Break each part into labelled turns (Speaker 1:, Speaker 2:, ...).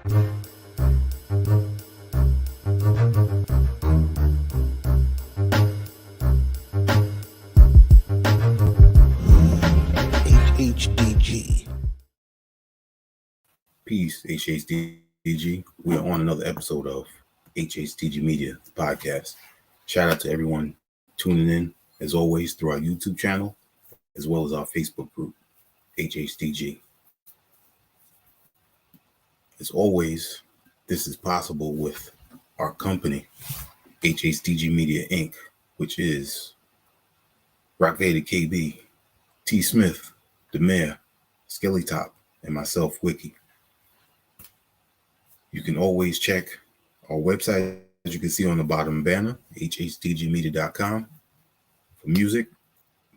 Speaker 1: HHDG. Peace, HHDG. We are on another episode of HHDG Media podcast. Shout out to everyone tuning in, as always, through our YouTube channel, as well as our Facebook group, HHDG. As always, this is possible with our company, HHDG Media Inc., which is Rock Vader KB, T. Smith, the Mayor, Skelly Top, and myself, Wiki. You can always check our website, as you can see on the bottom banner, hhdgmedia.com, for music,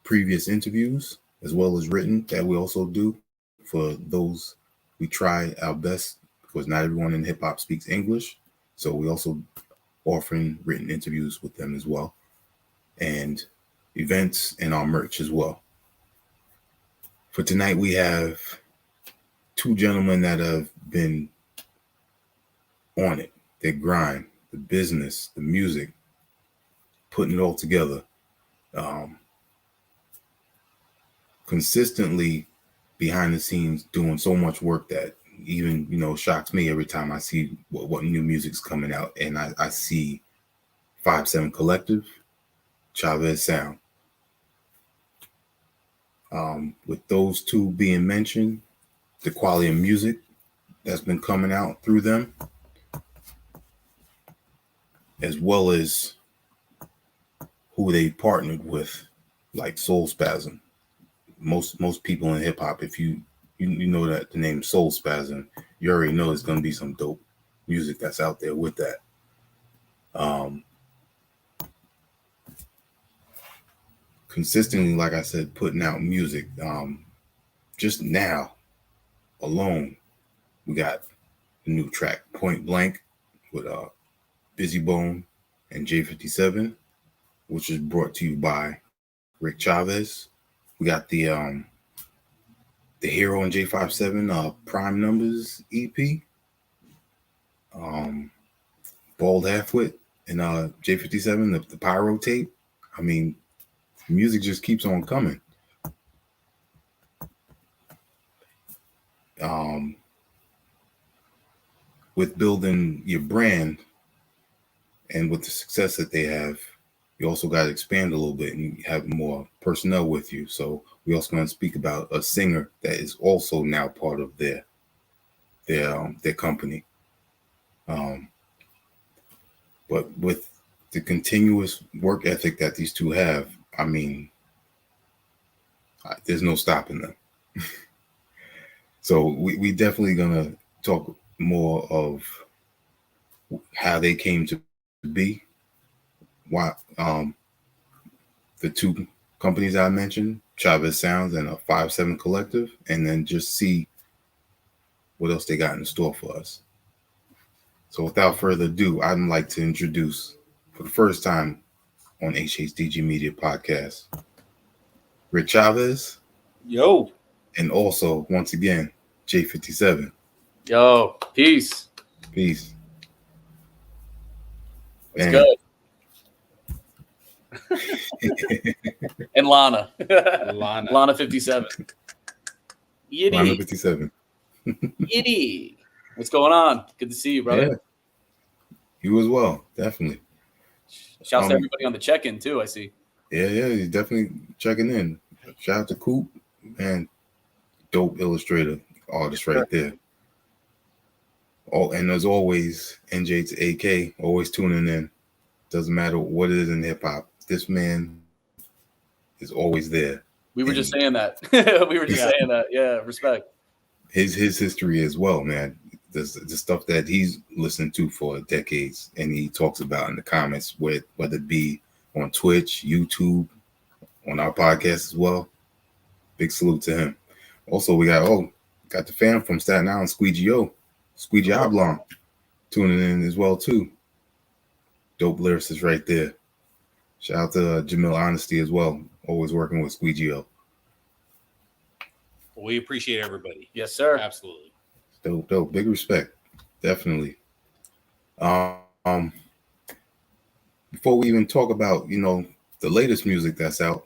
Speaker 1: previous interviews, as well as written that we also do for those. We try our best because not everyone in hip hop speaks English. So we also offering written interviews with them as well, and events and our merch as well. For tonight, we have two gentlemen that have been on it. Their grind, the business, the music, putting it all together. Consistently behind the scenes doing so much work that even, shocks me every time I see what new music's coming out. And I see 5-7 Collective, Chavez Sound. With those two being mentioned, the quality of music that's been coming out through them, as well as who they partnered with, like Soul Spasm. Most people in hip hop, if you know that the name Soul Spasm, you already know it's gonna be some dope music that's out there with that. Consistently, like I said, putting out music. Just now alone, we got a new track, Point Blank, with Busy Bone and J57, which is brought to you by Ric Chavez. We got the Hero and J57 Prime Numbers EP, Bald Halfwit and J57, the Pyro tape. I mean, music just keeps on coming. With building your brand and with the success that they have, you also got to expand a little bit and have more personnel with you. So we also going to speak about a singer that is also now part of their company. But with the continuous work ethic that these two have, I mean, there's no stopping them. So we definitely gonna talk more of how they came to be, why the two companies I mentioned, Chavez Sounds and a 5-7 Collective, and then just see what else they got in store for us. So without further ado, I'd like to introduce, for the first time on HHDG Media Podcast, Ric Chavez.
Speaker 2: Yo.
Speaker 1: And also, once again, J57.
Speaker 2: Yo, peace.
Speaker 1: Peace.
Speaker 2: What's good? And Lana 57. Yiddy.
Speaker 1: Lana 57.
Speaker 2: Yiddy. What's going on? Good to see you, brother.
Speaker 1: Yeah. You as well, definitely.
Speaker 2: Shouts to everybody on the check-in too, I see.
Speaker 1: Yeah, he's definitely checking in. Shout out to Coop, man. Dope illustrator, artist right there. Oh, and as always, NJ to AK, always tuning in. Doesn't matter what it is in hip hop. This man is always there.
Speaker 2: We were just saying that. Saying that. Yeah, respect.
Speaker 1: His history as well, man. The stuff that he's listened to for decades, and he talks about in the comments, whether it be on Twitch, YouTube, on our podcast as well. Big salute to him. Also, we got the fam from Staten Island, Squeegee Oblong, tuning in as well too. Dope lyricist right there. Shout out to Jamil Honesty as well. Always working with Squeegee O.
Speaker 3: We appreciate everybody.
Speaker 2: Yes, sir.
Speaker 3: Absolutely.
Speaker 1: Dope. Big respect. Definitely. Um, Before we even talk about, the latest music that's out,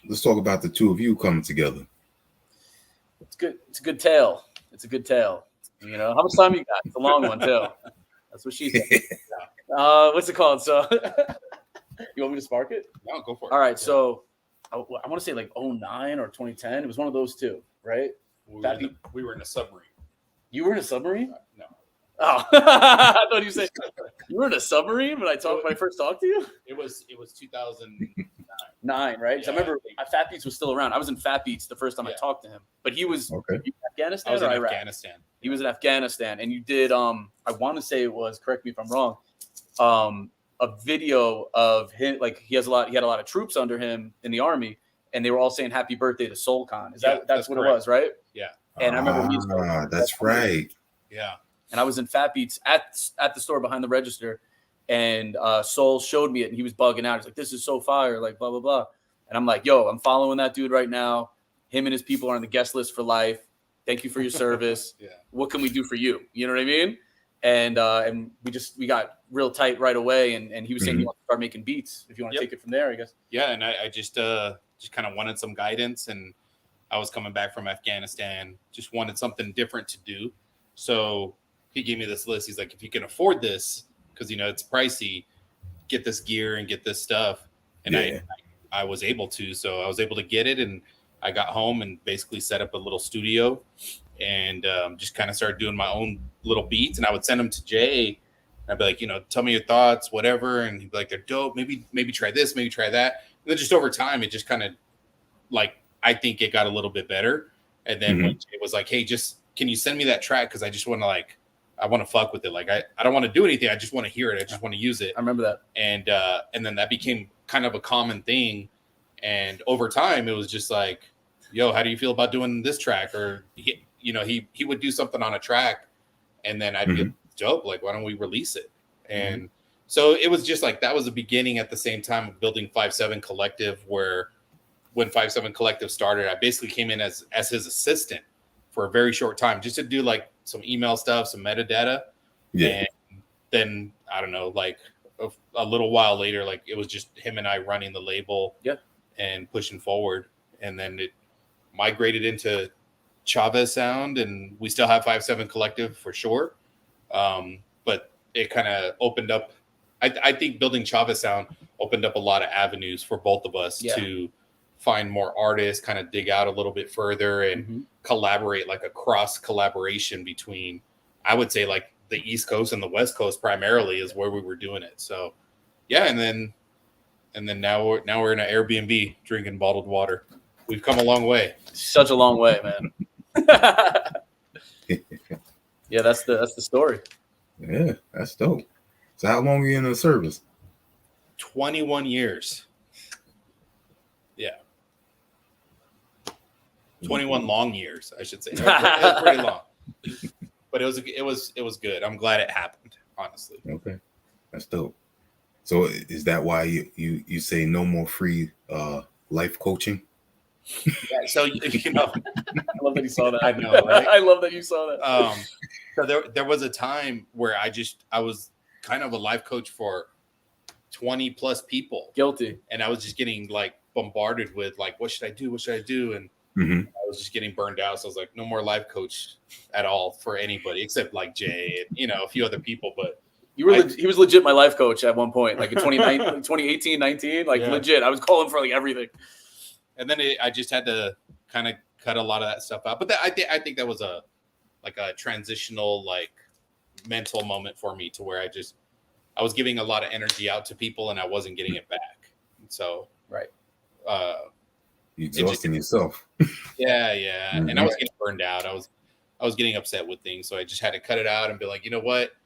Speaker 1: let's talk about the two of you coming together.
Speaker 2: It's good. It's a good tale. It's a good tale. How much time you got? It's a long one too. That's what she said. What's it called? So, you want me to spark it?
Speaker 3: No, go for it.
Speaker 2: All right. So, I want to say like 09 or 2010. It was one of those two, right?
Speaker 3: We were in a submarine.
Speaker 2: You were in a submarine?
Speaker 3: No.
Speaker 2: Oh, I thought you said you were in a submarine when I first talked to you.
Speaker 3: It was
Speaker 2: 2009, right? So I remember Fat Beats was still around. I was in Fat Beats the first time I talked to him, but he was in Afghanistan.
Speaker 3: I was in
Speaker 2: Iraq?
Speaker 3: Afghanistan.
Speaker 2: He was in Afghanistan, and you did. I want to say it was. Correct me if I'm wrong. A video of him, like he had a lot of troops under him in the army, and they were all saying "Happy Birthday" to Soul Khan. That's what
Speaker 3: correct.
Speaker 2: It was, right?
Speaker 3: Yeah.
Speaker 2: And I remember
Speaker 1: that's right.
Speaker 3: Yeah.
Speaker 2: And I was in Fat Beats at the store behind the register, and Soul showed me it, and he was bugging out. He's like, "This is so fire!" Like blah blah blah. And I'm like, "Yo, I'm following that dude right now. Him and his people are on the guest list for life. Thank you for your service.
Speaker 3: Yeah.
Speaker 2: What can we do for you? You know what I mean?" And we got real tight right away. And he was saying he wants to start making beats. If you want to take it from there, I guess.
Speaker 3: Yeah, and I just kind of wanted some guidance, and I was coming back from Afghanistan, just wanted something different to do. So he gave me this list. He's like, if you can afford this, because it's pricey, get this gear and get this stuff. And I was able to. So I was able to get it, and I got home and basically set up a little studio and just kind of started doing my own little beats. And I would send them to Jay. I'd be like, tell me your thoughts, whatever. And he'd be like, they're dope. Maybe try this, maybe try that. And then just over time, it just kind of I think it got a little bit better. And then when Jay was like, hey, can you send me that track? Because I just want to I want to fuck with it. Like, I don't want to do anything. I just want to hear it. I just want to use it.
Speaker 2: I remember that.
Speaker 3: And then that became kind of a common thing. And over time, it was just like, yo, how do you feel about doing this track? Or, he would do something on a track, and then I'd be dope. Like, why don't we release it? And so it was just like, that was the beginning at the same time of building 5-7 Collective, where when 5-7 Collective started, I basically came in as his assistant for a very short time, just to do some email stuff, some metadata. Yeah. And then, I don't know, a little while later, it was just him and I running the label and pushing forward. And then it migrated into Chavez Sound, and we still have 5-7 Collective for sure. But it kind of opened up, I think building Chavez Sound opened up a lot of avenues for both of us to find more artists, kind of dig out a little bit further and collaborate, a cross collaboration between, I would say, the East Coast and the West Coast primarily is where we were doing it. So yeah. And then now we're in an Airbnb drinking bottled water. We've come a long way.
Speaker 2: Such a long way, man. Yeah, that's the story.
Speaker 1: Yeah, that's dope. So how long were you in the service?
Speaker 3: 21 years. Yeah. 21 long years, I should say. It was pretty long. But it was good. I'm glad it happened, honestly.
Speaker 1: Okay. That's dope. So is that why you say no more free life coaching?
Speaker 3: Yeah, so
Speaker 2: I love that you saw that.
Speaker 3: I know, right?
Speaker 2: I love that you saw that.
Speaker 3: So there was a time where I was kind of a life coach for 20 plus people.
Speaker 2: Guilty.
Speaker 3: And I was just getting bombarded with what should I do? And I was just getting burned out. So I was like, no more life coach at all for anybody except Jay and a few other people. But
Speaker 2: he was legit my life coach at one point, in 2018, 19, legit. I was calling for everything.
Speaker 3: And then I just had to kind of cut a lot of that stuff out. But I think that was a transitional mental moment for me, to where I was giving a lot of energy out to people and I wasn't getting it back. So
Speaker 2: right.
Speaker 1: You exhausting yourself.
Speaker 3: Yeah. And I was getting burned out. I was getting upset with things. So I just had to cut it out and be like, you know what?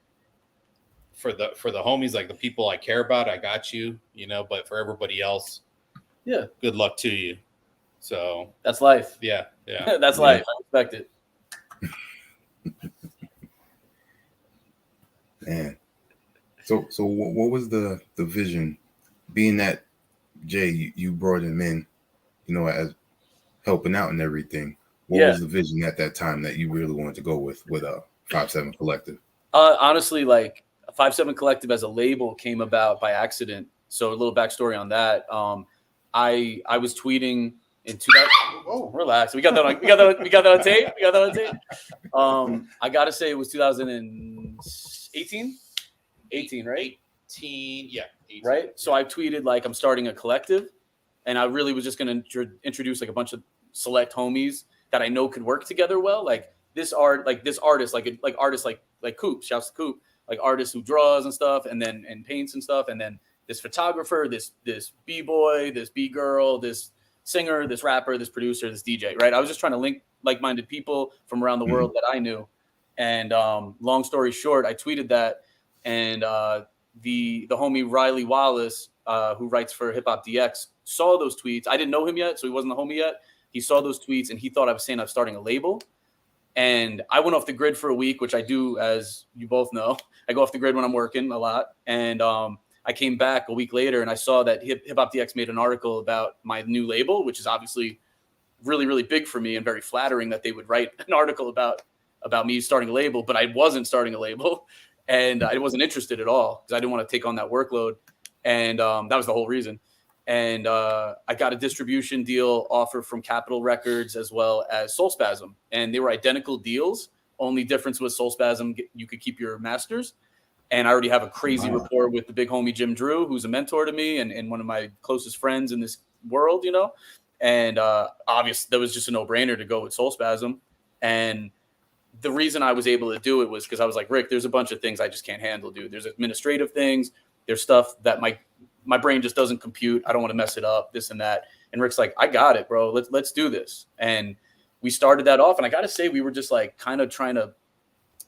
Speaker 3: For the homies, the people I care about, I got you, but for everybody else,
Speaker 2: yeah,
Speaker 3: good luck to you. So
Speaker 2: that's life.
Speaker 3: Yeah.
Speaker 2: That's life. I respect it.
Speaker 1: Man. So what was the vision? Being that Jay, you brought him in, as helping out and everything. What was the vision at that time that you really wanted to go with 5-7 Collective?
Speaker 2: Honestly, like 5-7 Collective as a label came about by accident. So a little backstory on that. I was tweeting in 2000. Oh, relax. We got that on tape. We got that on tape. I gotta say it was 2018. 18, right?
Speaker 3: 18, yeah. 18.
Speaker 2: Right. So I tweeted like I'm starting a collective, and I really was just gonna introduce like a bunch of select homies that I know could work together well. Like this artist, like artists like Coop, shouts to Coop, like artists who draws and stuff, and paints and stuff, and then this photographer, this b-boy, this b-girl, this singer, this rapper, this producer, this DJ, right? I was just trying to link like-minded people from around the world that I knew. And long story short, I tweeted that, and the homie Riley Wallace, who writes for Hip Hop DX, saw those tweets. I didn't know him yet, so he wasn't the homie yet. He saw those tweets, and he thought I was saying I'm starting a label. And I went off the grid for a week, which I do, as you both know. I go off the grid when I'm working a lot. And I came back a week later, and I saw that Hip Hop DX made an article about my new label, which is obviously really, really big for me and very flattering that they would write an article about me starting a label. But I wasn't starting a label, and I wasn't interested at all because I didn't want to take on that workload. And that was the whole reason. And I got a distribution deal offer from Capitol Records as well as Soul Spasm. And they were identical deals. Only difference was Soul Spasm, you could keep your masters. And I already have a crazy rapport with the big homie Jim Drew, who's a mentor to me and one of my closest friends in this world, you know. And obviously, that was just a no-brainer to go with Soul Spasm. And the reason I was able to do it was because I was like, Rick, there's a bunch of things I just can't handle, dude. There's administrative things. There's stuff that my brain just doesn't compute. I don't want to mess it up, this and that. And Rick's like, I got it, bro. Let's do this. And we started that off. And I got to say, we were just like kind of trying to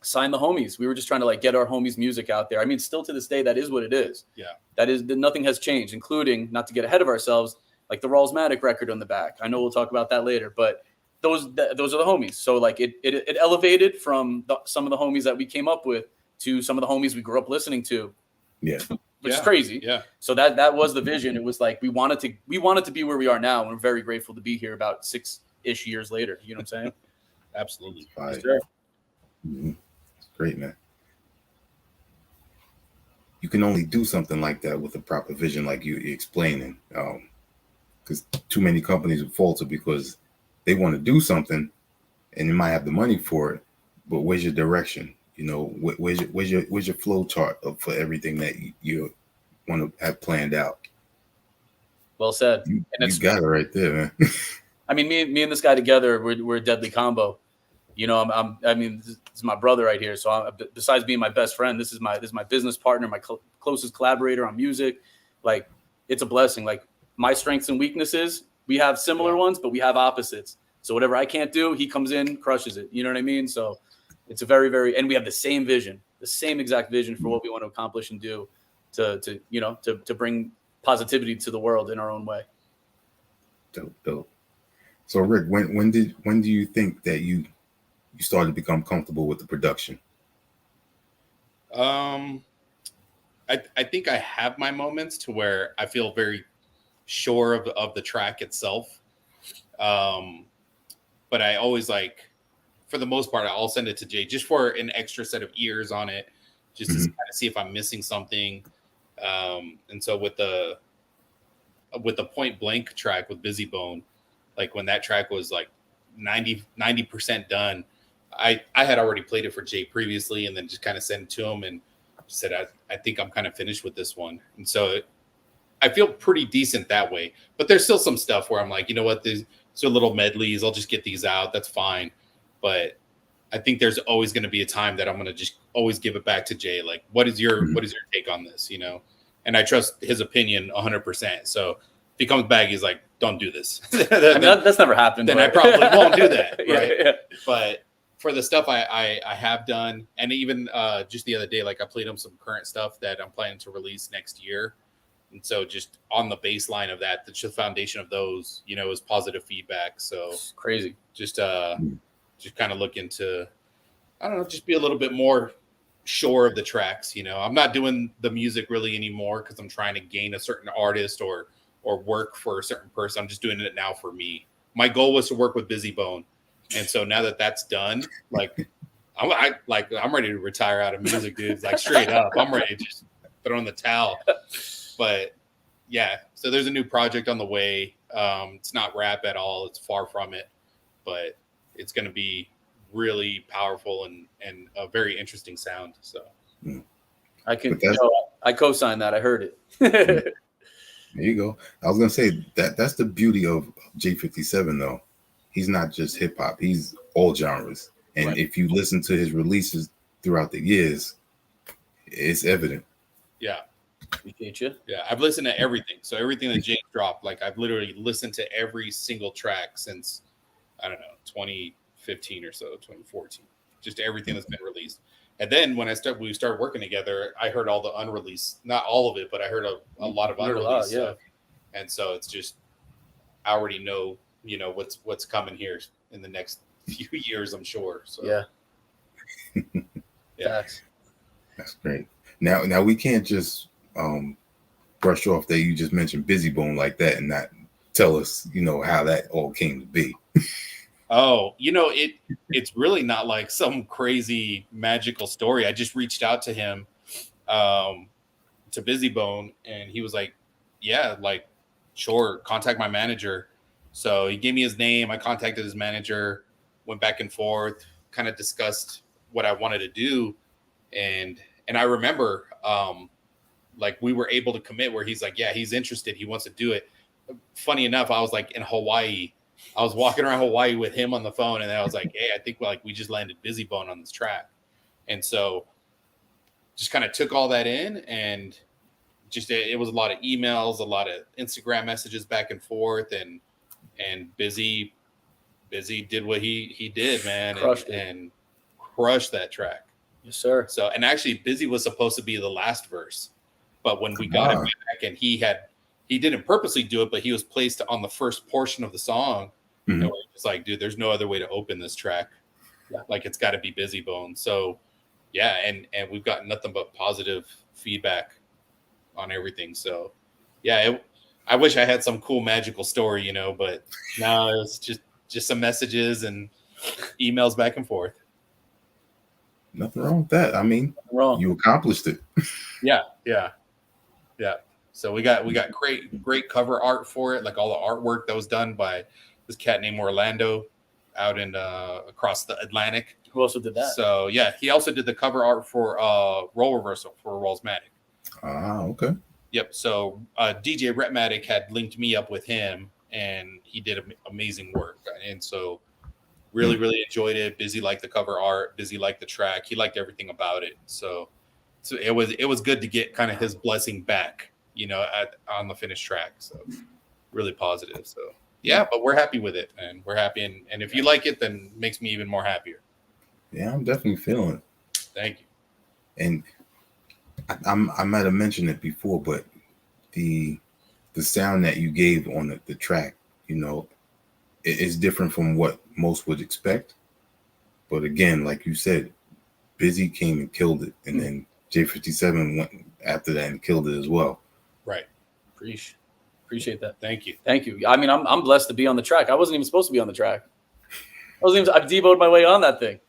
Speaker 2: sign the homies. We were just trying to like get our homies' music out there. I mean, still to this day, that is what it is.
Speaker 3: Yeah.
Speaker 2: Nothing has changed, including, not to get ahead of ourselves, like the Rawlsmatic record on the back. I know we'll talk about that later, but those are the homies. So like it elevated from some of the homies that we came up with to some of the homies we grew up listening to.
Speaker 1: Yeah.
Speaker 2: Which is crazy.
Speaker 3: Yeah.
Speaker 2: So that was the vision. It was like we wanted to be where we are now, and we're very grateful to be here about 6-ish years later. You know what I'm saying?
Speaker 3: Absolutely.
Speaker 1: Right.
Speaker 2: Sure.
Speaker 1: Mm-hmm. Great, man. You can only do something like that with a proper vision, like you explaining. Because too many companies would falter because they want to do something, and they might have the money for it, but where's your direction? You know, where's your flow chart for everything that you want to have planned out?
Speaker 2: Well said.
Speaker 1: You got it right there, man.
Speaker 2: I mean, me and this guy together, we're a deadly combo. You know, this is my brother right here. So besides being my best friend, this is my business partner, my closest collaborator on music. Like, it's a blessing. Like, my strengths and weaknesses, we have similar ones, but we have opposites. So whatever I can't do, he comes in, crushes it. You know what I mean? So it's a very, very, and we have the same vision, the same exact vision for what we want to accomplish and do to bring positivity to the world in our own way.
Speaker 1: Dope. So Rick, when do you think that you started to become comfortable with the production?
Speaker 3: I think I have my moments to where I feel very sure of the track itself. But I always like, for the most part, I'll send it to Jay just for an extra set of ears on it, just to kind of see if I'm missing something. And so with the Point Blank track with Busy Bone, like when that track was like 90% done, I had already played it for Jay previously, and then just kind of sent it to him and said, I think I'm kind of finished with this one. And so I feel pretty decent that way, but there's still some stuff where I'm like, you know what, these are little medleys. I'll just get these out. That's fine. But I think there's always going to be a time that I'm going to just always give it back to Jay. Like, what is your take on this? You know? And I trust his opinion 100%. So if he comes back, he's like, don't do this.
Speaker 2: That's never happened.
Speaker 3: Then I probably won't do that. Right.
Speaker 2: Yeah.
Speaker 3: But for the stuff I have done, and even just the other day, like I played him some current stuff that I'm planning to release next year. And so just on the baseline of that, the foundation of those, you know, is positive feedback. So
Speaker 2: it's crazy.
Speaker 3: Just kind of look into, I don't know, just be a little bit more sure of the tracks. You know, I'm not doing the music really anymore because I'm trying to gain a certain artist or work for a certain person. I'm just doing it now for me. My goal was to work with Busy Bone. And so now that that's done, like I'm ready to retire out of music, dude. Like straight up, I'm ready to just throw in the towel. But yeah, so there's a new project on the way. It's not rap at all. It's far from it, but it's going to be really powerful and a very interesting sound. So
Speaker 2: I co-sign that. I heard it.
Speaker 1: There you go. I was gonna say that's the beauty of J57 though. He's not just hip hop. He's all genres. And
Speaker 3: Right.
Speaker 1: if you listen to his releases throughout the years, it's evident.
Speaker 3: Yeah.
Speaker 2: Appreciate you.
Speaker 3: Yeah, I've listened to everything. So everything that James dropped, like I've literally listened to every single track since, I don't know, 2015 or so, 2014. Just everything that's been released. And then when we started working together, I heard all the unreleased, not all of it, but I heard a lot of unreleased stuff. And so it's just, I already know, what's coming here in the next few years, I'm sure. So
Speaker 2: Yeah.
Speaker 1: That's great. Now we can't just brush off that you just mentioned Busy Bone like that and not tell us, how that all came to be.
Speaker 3: Oh, it's really not like some crazy magical story. I just reached out to him, to Busy Bone, and he was like, yeah, like, sure, contact my manager. So he gave me his name. I contacted his manager, went back and forth, kind of discussed what I wanted to do. And I remember, like we were able to commit where he's like, yeah, he's interested. He wants to do it. Funny enough, I was like in Hawaii. I was walking around Hawaii with him on the phone, and then I was like, hey, I think we just landed Busy Bone on this track. And so just kind of took all that in, and just it was a lot of emails, a lot of Instagram messages back and forth, and Busy did what he did, man, and crushed that track.
Speaker 2: Yes, sir.
Speaker 3: So, and actually Busy was supposed to be the last verse, but when we got him back, and he didn't purposely do it, but he was placed on the first portion of the song.
Speaker 1: Mm-hmm.
Speaker 3: And it's like, dude, there's no other way to open this track.
Speaker 2: Yeah.
Speaker 3: Like it's got to be Busy Bone. So yeah, and we've got nothing but positive feedback on everything. So yeah, I wish I had some cool magical story, but no, it's just some messages and emails back and forth.
Speaker 1: Nothing wrong with that. I mean, you accomplished it.
Speaker 3: Yeah. So we got great cover art for it, like all the artwork that was done by this cat named Orlando out in across the Atlantic.
Speaker 2: Who also did that?
Speaker 3: So yeah, he also did the cover art for Role Reversal for Rollsmatic.
Speaker 1: Okay.
Speaker 3: Yep. So DJ Retmatic had linked me up with him, and he did amazing work. And so really enjoyed it. Busy liked the cover art. Busy liked the track. He liked everything about it. So it was good to get kind of his blessing back, on the finished track. So really positive. So yeah, but we're happy with it, and we're happy. And if you like it, then it makes me even more happier.
Speaker 1: Yeah, I'm definitely feeling it.
Speaker 3: Thank you.
Speaker 1: And I might have mentioned it before, but the sound that you gave on the track, it is different from what most would expect. But again, like you said, Busy came and killed it, and then J57 went after that and killed it as well.
Speaker 3: Right.
Speaker 2: Appreciate that.
Speaker 3: Thank you.
Speaker 2: I mean, I'm blessed to be on the track. I wasn't even supposed to be on the track. I demoed my way on that thing.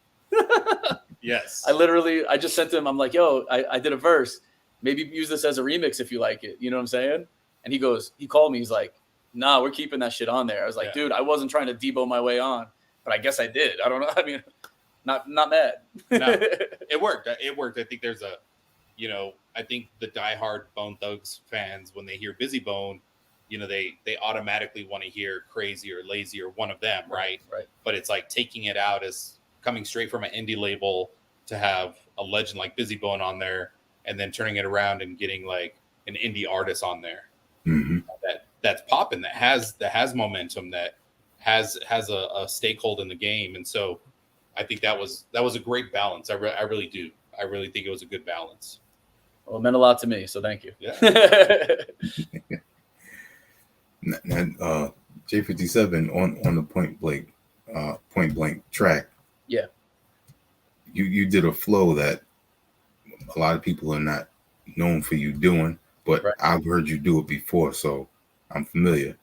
Speaker 3: Yes.
Speaker 2: I just sent him, I'm like, yo, I did a verse. Maybe use this as a remix if you like it. You know what I'm saying? And he called me. He's like, nah, we're keeping that shit on there. I was like, dude, I wasn't trying to debo my way on, but I guess I did. I don't know. I mean, not mad.
Speaker 3: No, it worked. I think there's I think the diehard Bone Thugs fans, when they hear Busy Bone, they automatically want to hear Crazy or Lazy or one of them, right?
Speaker 2: Right.
Speaker 3: But it's like taking it out as coming straight from an indie label to have a legend like Busy Bone on there, and then turning it around and getting like an indie artist on there that's popping, that has momentum, that has a stakehold in the game. And so I think that was a great balance. I really do. I really think it was a good balance.
Speaker 2: Well, it meant a lot to me, so thank you.
Speaker 3: Yeah.
Speaker 1: Now, J57 on the point blank track.
Speaker 2: Yeah.
Speaker 1: You did a flow that a lot of people are not known for you doing, but I've heard you do it before, so I'm familiar.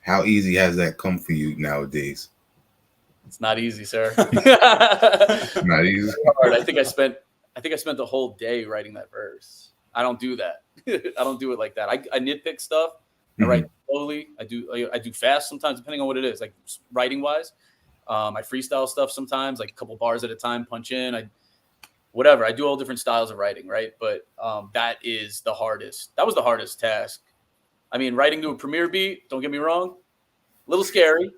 Speaker 1: How easy has that come for you nowadays?
Speaker 2: It's not easy, sir.
Speaker 1: Not easy.
Speaker 2: Hard. I think I spent the whole day writing that verse. I don't do that. I don't do it like that. I nitpick stuff. I write slowly. I do fast sometimes, depending on what it is. Like writing wise, I freestyle stuff sometimes, like a couple bars at a time, punch in. I do all different styles of writing, right? But that is the hardest. That was the hardest task. I mean, writing to a Premiere beat. Don't get me wrong, a little scary,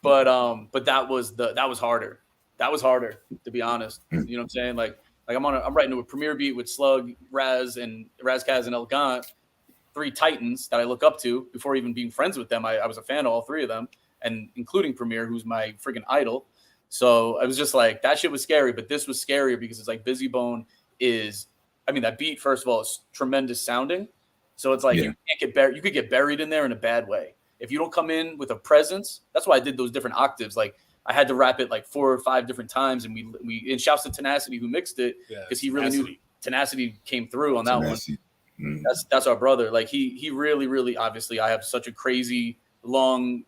Speaker 2: but that was harder. That was harder, to be honest. You know what I'm saying? Like I'm writing to a Premiere beat with Slug, Raz, Kaz, and Elegant, 3 titans that I look up to. Before even being friends with them, I was a fan of all 3 of them, and including Premiere, who's my freaking idol. So I was just like, that shit was scary, but this was scarier because it's like Busy Bone is, I mean, that beat, first of all, is tremendous sounding. So it's like you can't get buried. You could get buried in there in a bad way. If you don't come in with a presence, that's why I did those different octaves. Like I had to rap it like 4 or 5 different times. And we and shouts to Tenacity who mixed it because he really knew Tenacity came through on that one. That's our brother. Like he really, really, obviously I have such a crazy long,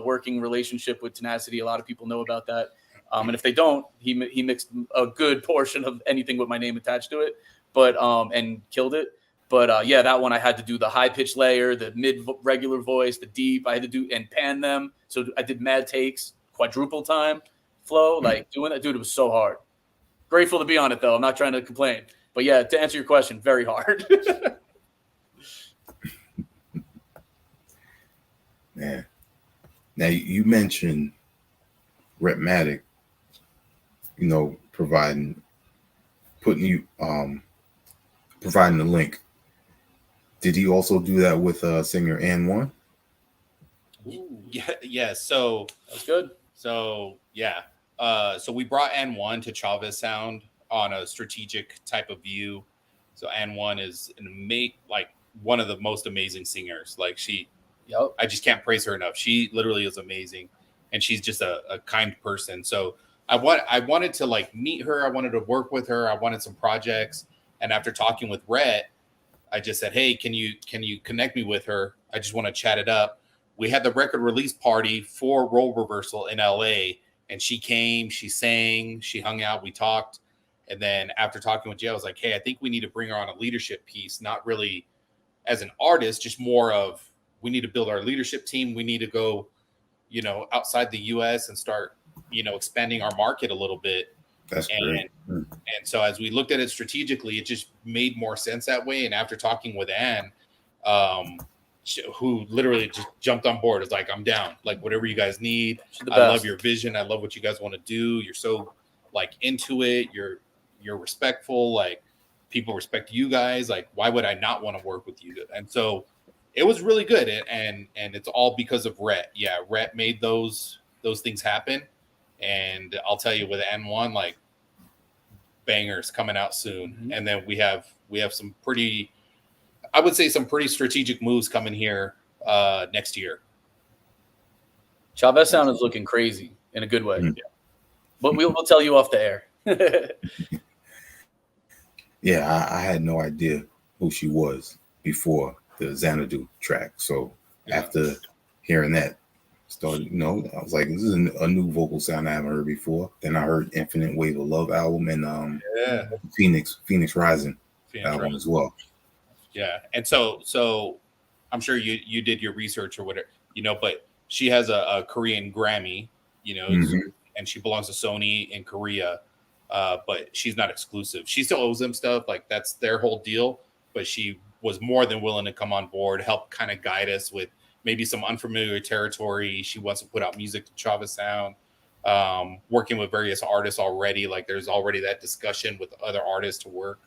Speaker 2: working relationship with Tenacity. A lot of people know about that. And if they don't, he mixed a good portion of anything with my name attached to it, but and killed it. But yeah, that one I had to do the high pitch layer, the mid regular voice, the deep. I had to do and pan them. So I did mad takes, quadruple time flow, like doing that. Dude, it was so hard. Grateful to be on it though. I'm not trying to complain. But yeah, to answer your question, very hard.
Speaker 1: Man. Now you mentioned Rhapmatic, providing the link. Did he also do that with singer N1?
Speaker 3: Yeah. So
Speaker 2: that's good.
Speaker 3: So yeah. So we brought N1 to Chavez Sound on a strategic type of view. So N1 is one of the most amazing singers. Like I just can't praise her enough. She literally is amazing, and she's just a kind person. So I wanted to meet her. I wanted to work with her. I wanted some projects, and after talking with Rhett, I just said, hey, can you connect me with her? I just want to chat it up. We had the record release party for Role Reversal in LA, and she came, she sang, she hung out, we talked. And then after talking with Jay, I was like, hey, I think we need to bring her on a leadership piece, not really as an artist, just more of we need to build our leadership team. We need to go, outside the US and start, expanding our market a little bit.
Speaker 1: That's great.
Speaker 3: And so as we looked at it strategically, it just made more sense that way. And after talking with Ann, who literally just jumped on board, is like, I'm down. Like, whatever you guys need. I love your vision. I love what you guys want to do. You're so into it. You're respectful. Like, people respect you guys. Like, why would I not want to work with you? And so it was really good. And it's all because of Rhett. Yeah, Rhett made those things happen. And I'll tell you, with N1, bangers coming out soon. Mm-hmm. And then we have some pretty, I would say, some pretty strategic moves coming here next year.
Speaker 2: Chavez Sound is looking crazy in a good way. Mm-hmm. But we'll tell you off the air.
Speaker 1: Yeah, I had no idea who she was before the Xanadu track. So after hearing that, started, I was like, this is a new vocal sound I haven't heard before. Then I heard Infinite Wave of Love album and Phoenix Rising album as well.
Speaker 3: Yeah, and so I'm sure you did your research or whatever, but she has a Korean Grammy, and she belongs to Sony in Korea, but she's not exclusive. She still owes them stuff, that's their whole deal, but she was more than willing to come on board, help kind of guide us with maybe some unfamiliar territory. She wants to put out music to Chavez Sound, working with various artists already. There's already that discussion with other artists to work.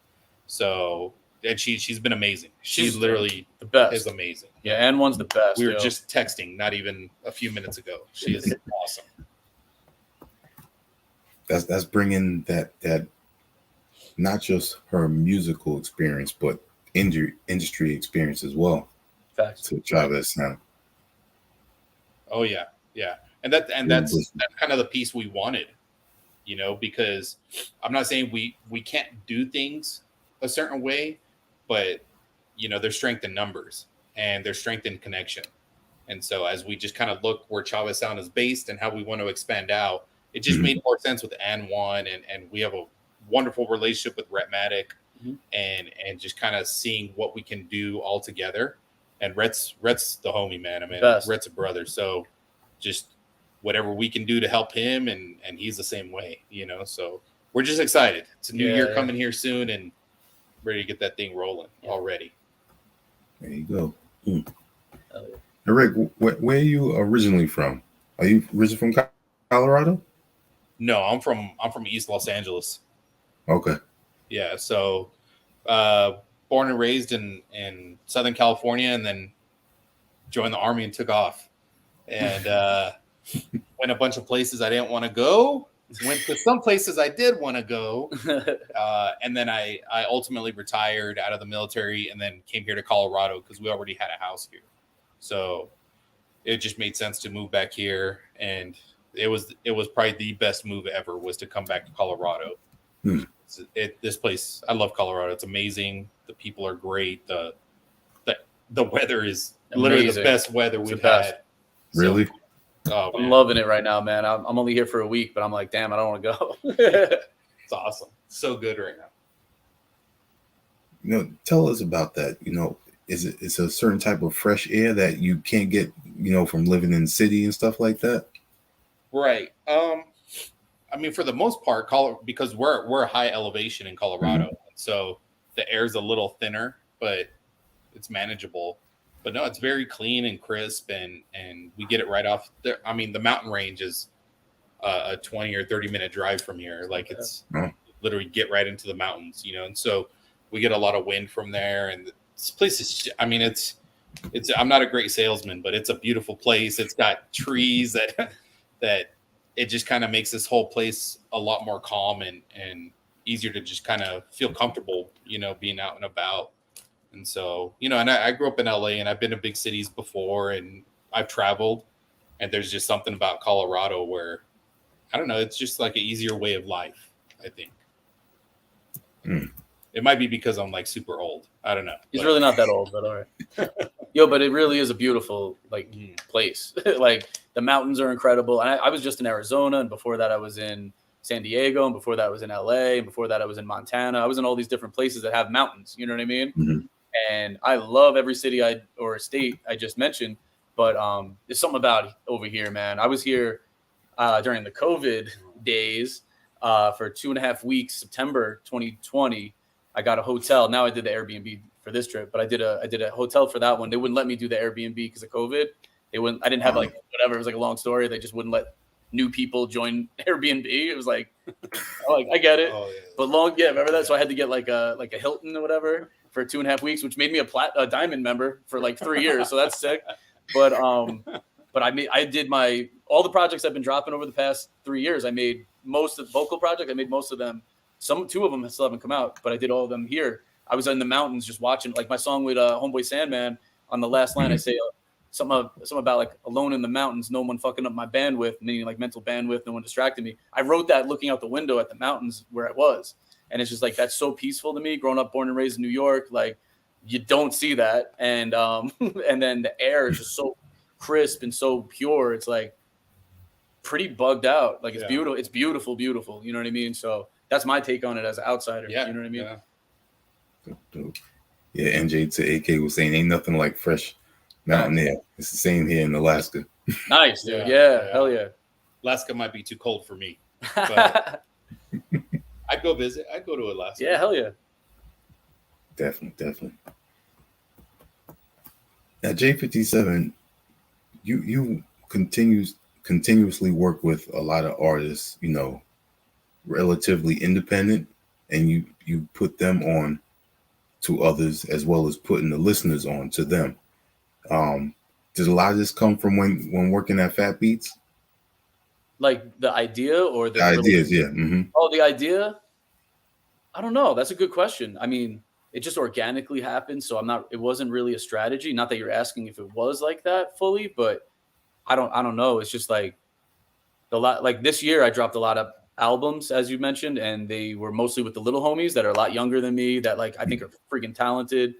Speaker 3: So, and she's been amazing. She's literally
Speaker 2: the best.
Speaker 3: Is amazing.
Speaker 2: Yeah, N1's the best.
Speaker 3: We were just texting not even a few minutes ago. She is awesome.
Speaker 1: That's bringing that not just her musical experience, but industry experience as well.
Speaker 2: Facts.
Speaker 1: To Chavez Sound.
Speaker 3: Oh yeah, and that's kind of the piece we wanted, because I'm not saying we can't do things a certain way, but there's strength in numbers and there's strength in connection, And so as we just kind of look where Chavez Sound is based and how we want to expand out, it just made more sense with N1, and we have a wonderful relationship with Rhetmatic, and just kind of seeing what we can do all together. And Rhett's the homie, man. I mean, Rhett's a brother, so just whatever we can do to help him, and he's the same way, you know. So we're just excited. It's a new year coming here soon, and ready to get that thing rolling already.
Speaker 1: There you go. Hey, Rick, where are you originally from? Are you originally from Colorado?
Speaker 3: No, I'm from East Los Angeles.
Speaker 1: Okay.
Speaker 3: Yeah, so born and raised in Southern California, and then joined the Army and took off. And went a bunch of places I didn't want to go. Went to some places I did want to go. And then I ultimately retired out of the military and then came here to Colorado because we already had a house here. So it just made sense to move back here. And it was probably the best move ever was to come back to Colorado. This place, I love Colorado. It's amazing. The people are great. The weather is literally the best weather we've had.
Speaker 1: Really?
Speaker 3: So,
Speaker 2: I'm loving it right now, man. I'm only here for a week, but I'm like, damn, I don't want to go.
Speaker 3: It's awesome. So good right now.
Speaker 1: You know, tell us about that. You know, it's a certain type of fresh air that you can't get, you know, from living in the city and stuff like that?
Speaker 3: Right. I mean, for the most part, because we're high elevation in Colorado, so the air's a little thinner, but it's manageable. But no, it's very clean and crisp, and we get it right off there. I mean, the mountain range is a 20 or 30-minute drive from here. Like it's literally get right into the mountains, you know. And so we get a lot of wind from there. And this place is, I mean, it's. I'm not a great salesman, but it's a beautiful place. It's got trees that it just kind of makes this whole place a lot more calm and easier to just kind of feel comfortable, you know, being out and about. And so, you know, and I grew up in LA and I've been to big cities before and I've traveled, and there's just something about Colorado where, I don't know, it's just like an easier way of life, I think. It might be because I'm like super old. I don't know.
Speaker 2: He's really not that old, but all right. Yo, but it really is a beautiful place. Like the mountains are incredible. And I was just in Arizona, and before that I was in San Diego, and before that I was in LA, and before that I was in Montana. I was in all these different places that have mountains. You know what I mean? And I love every city or state I just mentioned, but there's something about over here, man. I was here during the COVID days for 2.5 weeks, September 2020. I got a hotel. Now I did the Airbnb for this trip, but I did a hotel for that one. They wouldn't let me do the Airbnb because of COVID. They wouldn't. I didn't have like whatever. It was like a long story. They just wouldn't let new people join Airbnb. It was like, I get it, but remember that? So I had to get like a Hilton or whatever for 2.5 weeks, which made me a diamond member for like 3 years. So that's sick. But I did all the projects I've been dropping over the past 3 years. I made most of the vocal projects. I made most of them. Two of them still haven't come out, but I did all of them here. I was in the mountains just watching, like my song with Homeboy Sandman. On the last line, I say something about like alone in the mountains, no one fucking up my bandwidth, meaning like mental bandwidth, no one distracted me. I wrote that looking out the window at the mountains where I was. And it's just like, that's so peaceful to me. Growing up, born and raised in New York, like you don't see that. And and then the air is just so crisp and so pure. It's like pretty bugged out. Like it's beautiful. It's beautiful, beautiful. You know what I mean? So that's my take on it as an outsider.
Speaker 3: Yeah,
Speaker 2: you know what I mean?
Speaker 1: Yeah, NJ to AK was saying ain't nothing like fresh mountain air. It's the same here in Alaska.
Speaker 2: Nice, dude. Yeah, hell yeah.
Speaker 3: Alaska might be too cold for me. But I'd go visit. I'd go to Alaska.
Speaker 2: Yeah, hell yeah.
Speaker 1: Definitely. Now, J57, you continuously work with a lot of artists, you know, relatively independent, and you put them on to others as well as putting the listeners on to them. Did a lot of this come from when working at Fat Beats?
Speaker 2: Like the idea or the
Speaker 1: ideas, yeah.
Speaker 2: Oh, the idea? I don't know. That's a good question. I mean, it just organically happened. So it wasn't really a strategy. Not that you're asking if it was like that fully, but I don't know. It's just like like this year I dropped a lot of albums, as you mentioned, and they were mostly with the little homies that are a lot younger than me that like I think are freaking talented.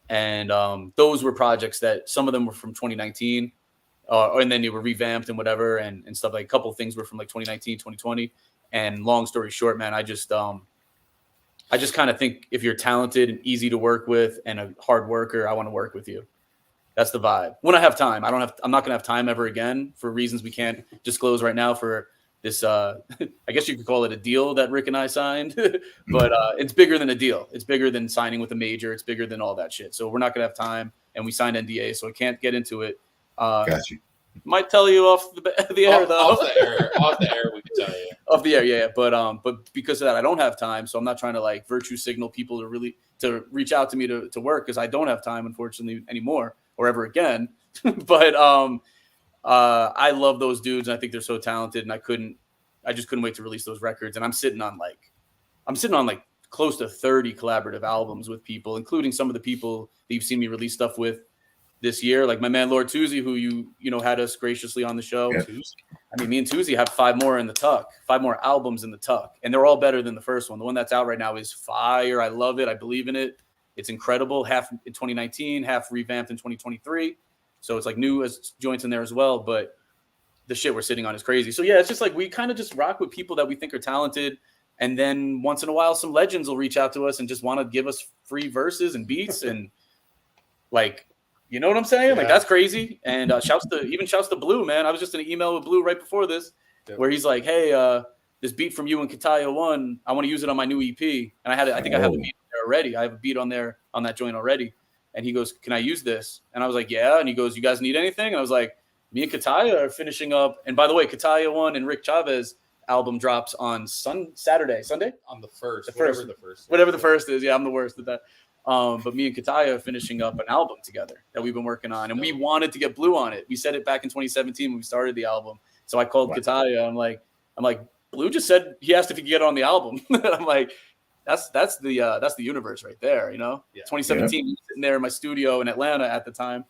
Speaker 2: And those were projects that some of them were from 2019, and then you were revamped and whatever and stuff. Like a couple of things were from like 2019, 2020. And long story short, man, I just kind of think if you're talented and easy to work with and a hard worker, I want to work with you. That's the vibe. When I have time, I'm not going to have time ever again for reasons we can't disclose right now for this, I guess you could call it a deal that Rick and I signed, but it's bigger than a deal. It's bigger than signing with a major. It's bigger than all that shit. So we're not going to have time, and we signed NDA, so I can't get into it.
Speaker 1: Got you.
Speaker 2: Might tell you off the air, though.
Speaker 3: Off the air, we can tell you.
Speaker 2: Off the air, yeah. But because of that, I don't have time, so I'm not trying to like virtue signal people to reach out to me to work because I don't have time, unfortunately, anymore or ever again. But I love those dudes, and I think they're so talented, and I just couldn't wait to release those records. And I'm sitting on like close to 30 collaborative albums with people, including some of the people that you've seen me release stuff with this year, like my man Lord Tuesday, who you know had us graciously on the show.
Speaker 1: Yeah.
Speaker 2: I mean, me and Tuesday have 5 more albums in the tuck, and they're all better than the first one. The one that's out right now is fire. I love it. I believe in it. It's incredible. Half in 2019, half revamped in 2023. So it's like new as joints in there as well. But the shit we're sitting on is crazy. So yeah, it's just like we kind of just rock with people that we think are talented. And then once in a while, some legends will reach out to us and just want to give us free verses and beats and like, you know what I'm saying? Yeah. Like that's crazy. And shouts to Blue, man. I was just in an email with Blue right before this, where he's like, "Hey, this beat from you and Kataya 1, I want to use it on my new EP." And I think I have a beat there already. I have a beat on there on that joint already. And he goes, "Can I use this?" And I was like, "Yeah." And he goes, "You guys need anything?" And I was like, "Me and Kataya are finishing up." And by the way, Kataya 1 and Ric Chavez album drops on Sunday
Speaker 3: on the first,
Speaker 2: whatever the first is. Yeah, I'm the worst at that. But me and Kataya are finishing up an album together that we've been working on, and we wanted to get Blue on it. We said it back in 2017 when we started the album. So I called Kataya. I'm like, Blue just said he asked if he could get on the album. And I'm like, that's the universe right there, you know. Yeah. 2017, yeah. Sitting there in my studio in Atlanta at the time,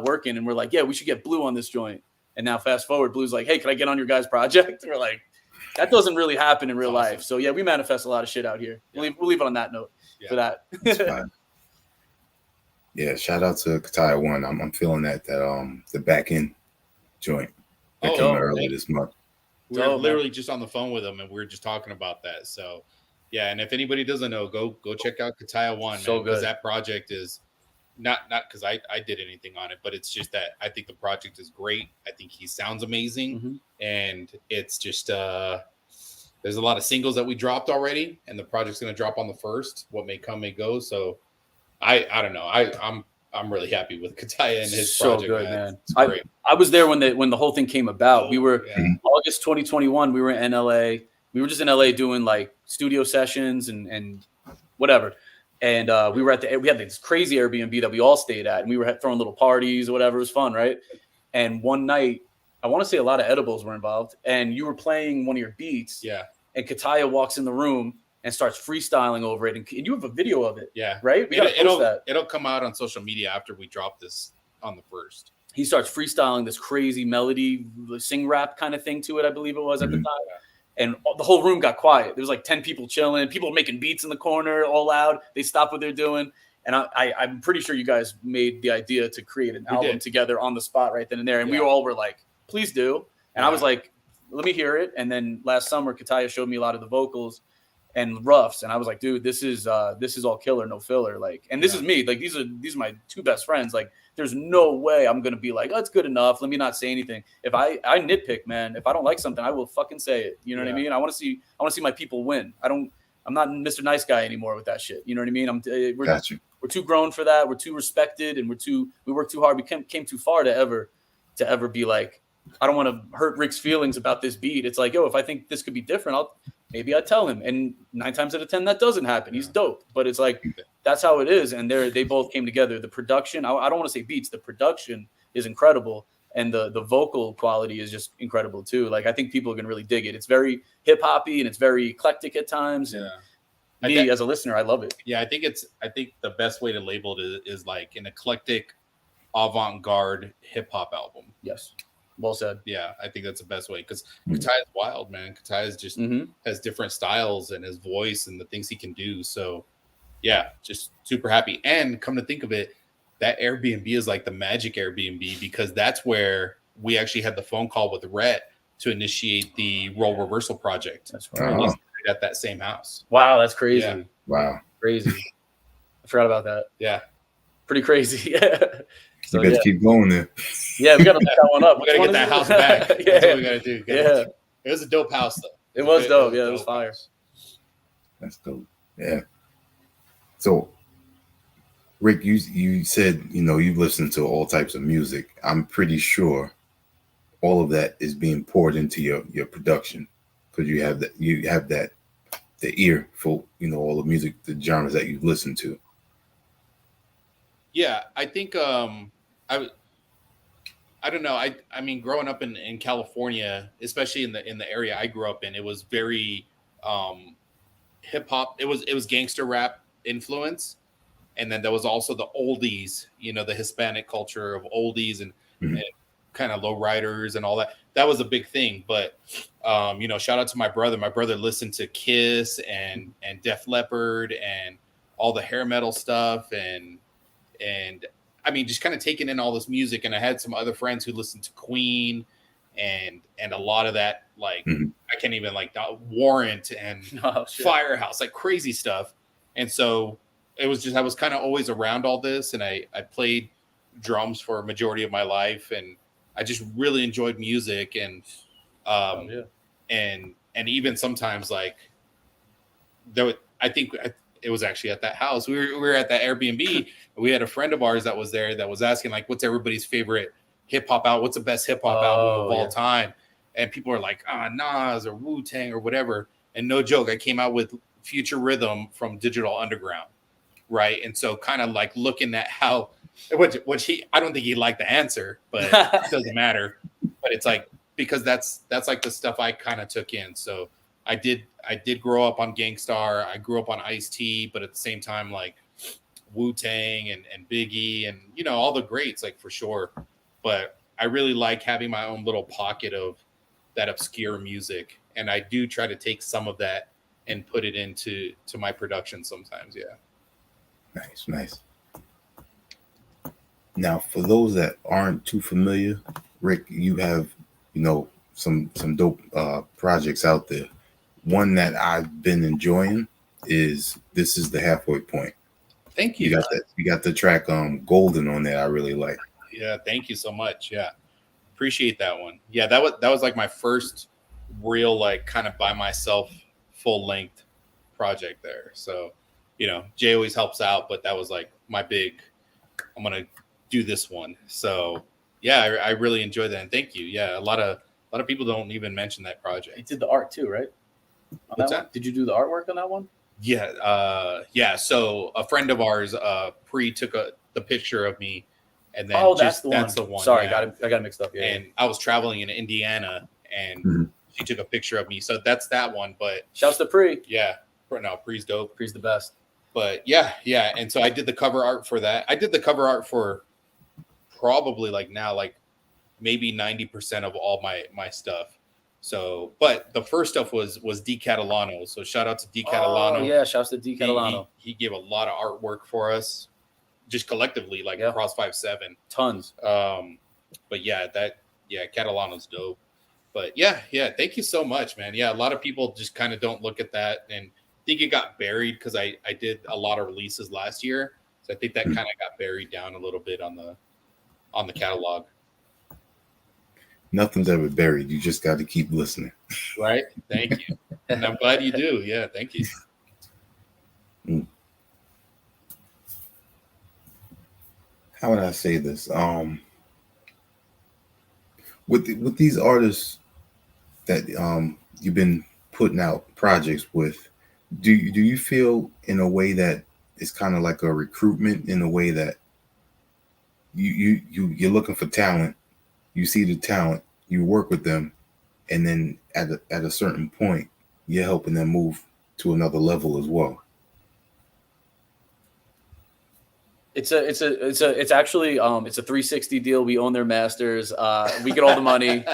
Speaker 2: working, and we're like, yeah, we should get Blue on this joint. And now fast forward, Blue's like, hey, can I get on your guys' project? We're like, that doesn't really happen in real life. So yeah, we manifest a lot of shit out here. Yeah. We'll leave it on that note. For that.
Speaker 1: Yeah, shout out to Kataya 1. I'm feeling that the back end joint that came early this month.
Speaker 3: We were literally just on the phone with him and we were just talking about that. So yeah, and if anybody doesn't know, go check out Kataya 1,
Speaker 2: so
Speaker 3: man, because that project is not because I did anything on it, but it's just that I think the project is great. I think he sounds amazing, and it's just there's a lot of singles that we dropped already, and the project's going to drop on the 1st. What may come, may go. So I don't know. I'm really happy with Kataya and his project.
Speaker 2: So good, man. It's great. I was there when the whole thing came about. We were August 2021. We were in LA. We were just in LA doing like studio sessions and whatever. And we had this crazy Airbnb that we all stayed at, and we were throwing little parties or whatever. It was fun, right? And one night, I want to say a lot of edibles were involved, and you were playing one of your beats.
Speaker 3: Yeah.
Speaker 2: And Kataya walks in the room and starts freestyling over it. And you have a video of it.
Speaker 3: Yeah.
Speaker 2: Right?
Speaker 3: It'll come out on social media after we drop this on the 1st.
Speaker 2: He starts freestyling this crazy melody, sing rap kind of thing to it, I believe it was at the time. And the whole room got quiet. There was like 10 people chilling. People making beats in the corner, all loud. They stopped what they're doing. And I'm pretty sure you guys made the idea to create an album together on the spot right then and there. And we all were like, please do. And I was like, let me hear it. And then last summer, Kataya showed me a lot of the vocals and roughs. And I was like, dude, this is all killer, no filler. Like, and this is me. Like, these are my 2 best friends. Like, there's no way I'm going to be like, oh, it's good enough. Let me not say anything. If I nitpick, man, if I don't like something, I will fucking say it. You know what I mean? I want to see my people win. I'm not Mr. Nice Guy anymore with that shit. You know what I mean? We're too grown for that. We're too respected, and we work too hard. We came too far to ever be like, I don't want to hurt Rick's feelings about this beat. It's like, yo, if I think this could be different, maybe I tell him. And 9 times out of 10, that doesn't happen. He's dope, but it's like, that's how it is. And they both came together. The production, I don't want to say beats. The production is incredible. And the vocal quality is just incredible too. Like, I think people are going to really dig it. It's very hip hoppy and it's very eclectic at times.
Speaker 3: Yeah.
Speaker 2: And as a listener, I love it.
Speaker 3: Yeah. I think the best way to label it is like an eclectic avant-garde hip hop album.
Speaker 2: Yes. Well said.
Speaker 3: Yeah, I think that's the best way because Kataya's wild, man. Kataya's just has different styles and his voice and the things he can do. So, yeah, just super happy. And come to think of it, that Airbnb is like the magic Airbnb because that's where we actually had the phone call with Rhett to initiate the role reversal project.
Speaker 2: That's
Speaker 1: right.
Speaker 3: Right at that same house.
Speaker 2: Wow, that's crazy.
Speaker 3: Yeah.
Speaker 1: Wow.
Speaker 2: Crazy. I forgot about that.
Speaker 3: Yeah.
Speaker 2: Pretty crazy. So,
Speaker 1: you better keep going there.
Speaker 2: Yeah, we got to look that one up.
Speaker 3: We got to get that house back.
Speaker 2: Yeah.
Speaker 3: That's what we got to do.
Speaker 2: Yeah.
Speaker 3: It was a dope house, though.
Speaker 2: It was dope. Yeah, it was fire.
Speaker 3: House.
Speaker 1: That's dope. Yeah. So, Rick, you said, you know, you listen to all types of music. I'm pretty sure all of that is being poured into your production, because you have the ear for, you know, all the music, the genres that you listen to.
Speaker 3: Yeah, I think I don't know. I mean, growing up in California, especially in the area I grew up in, it was very hip hop. It was gangster rap influence, and then there was also the oldies. You know, the Hispanic culture of oldies and kind of lowriders and all that. That was a big thing. But you know, shout out to my brother. My brother listened to Kiss and Def Leppard and all the hair metal stuff and I mean, just kind of taking in all this music. And I had some other friends who listened to Queen and a lot of that, like, I can't even, like, Warrant and Firehouse, like crazy stuff. And so it was just, I was kind of always around all this. And I played drums for a majority of my life. And I just really enjoyed music. And, and even sometimes, like, I think it was actually at that house. We were at that Airbnb. We had a friend of ours that was there that was asking, like, what's everybody's favorite hip hop album? What's the best hip hop album of all time? And people are like, Nas or Wu-Tang or whatever. And no joke, I came out with Future Rhythm from Digital Underground, right? And so kind of like looking at how, which I don't think he liked the answer, but it doesn't matter. But it's like, because that's like the stuff I kind of took in. So I did grow up on Gangstar. I grew up on Ice-T, but at the same time, like Wu-Tang and Biggie and, you know, all the greats, like, for sure. But I really like having my own little pocket of that obscure music. And I do try to take some of that and put it into my production sometimes. Yeah.
Speaker 1: Nice. Now, for those that aren't too familiar, Rick, you have, you know, some dope projects out there. One that I've been enjoying is This Is the Halfway Point.
Speaker 3: Thank you.
Speaker 1: You got the track Golden on there. I really like.
Speaker 3: Yeah, thank you so much. Yeah. Appreciate that one. Yeah, that was like my first real, like, kind of by myself full length project there. So, you know, Jay always helps out, but that was like my big, I'm gonna do this one. So yeah, I really enjoyed that. And thank you. Yeah, a lot of people don't even mention that project.
Speaker 2: You did the art too, right?
Speaker 3: What's that?
Speaker 2: Did you do the artwork on that one?
Speaker 3: Yeah, yeah. So a friend of ours, Pre, took the picture of me, and then
Speaker 2: that's the one. Sorry,
Speaker 3: yeah.
Speaker 2: I got it mixed up. Yeah.
Speaker 3: And I was traveling in Indiana, and she took a picture of me. So that's that one. But
Speaker 2: shouts to Pre.
Speaker 3: Yeah, no, Pre's dope.
Speaker 2: Pre's the best.
Speaker 3: But yeah. And so I did the cover art for that. I did the cover art for probably like maybe 90% of all my stuff. So, but the first stuff was D Catalano. So shout out to D Catalano.
Speaker 2: Oh yeah, shouts to D Catalano.
Speaker 3: He gave a lot of artwork for us, just collectively, like across 5-7.
Speaker 2: Tons.
Speaker 3: But yeah, Catalano's dope. But yeah, thank you so much, man. Yeah, a lot of people just kind of don't look at that and think it got buried because I did a lot of releases last year. So I think that kind of got buried down a little bit on the catalog.
Speaker 1: Nothing's ever buried. You just got to keep listening.
Speaker 3: Right. Thank you. And I'm glad you do. Yeah. Thank you.
Speaker 1: How would I say this? With these artists that you've been putting out projects with, do you feel in a way that it's kind of like a recruitment, in a way that you're looking for talent, you see the talent, you work with them, and then at a certain point, you're helping them move to another level as well?
Speaker 2: It's actually it's a 360 deal. We own their masters. We get all the money.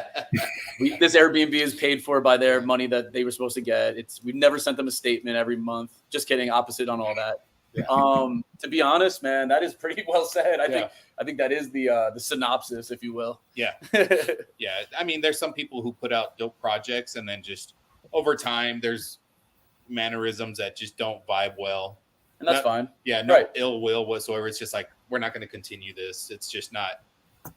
Speaker 2: This Airbnb is paid for by their money that they were supposed to get. We've never sent them a statement every month. Just kidding. Opposite on all that. To be honest, man, that is pretty well said.
Speaker 3: Yeah.
Speaker 2: I think that is the synopsis, if you will.
Speaker 3: Yeah. Yeah. I mean, there's some people who put out dope projects and then just over time there's mannerisms that just don't vibe well.
Speaker 2: And that's fine.
Speaker 3: Yeah, no
Speaker 2: Right.
Speaker 3: ill will whatsoever. It's just like we're not going to continue this. It's just not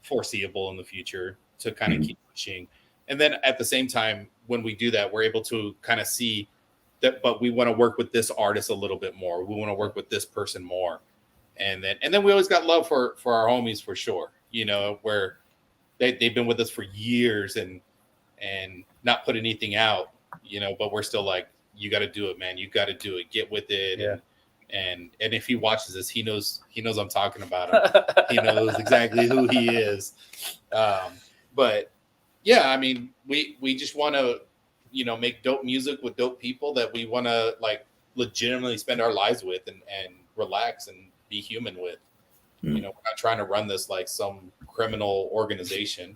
Speaker 3: foreseeable in the future to kind of keep pushing. And then at the same time, when we do that, we're able to kind of see that, but we want to work with this artist a little bit more. We want to work with this person more. And then we always got love for our homies for sure, you know, where they've been with us for years and not put anything out, you know, but we're still like, you got to do it, man. You got to do it. Get with it.
Speaker 2: Yeah.
Speaker 3: And if he watches this, he knows I'm talking about him. He knows exactly who he is. But yeah, I mean, we just want to, you know, make dope music with dope people that we want to like legitimately spend our lives with and relax and be human with. You know, we're not trying to run this like some criminal organization.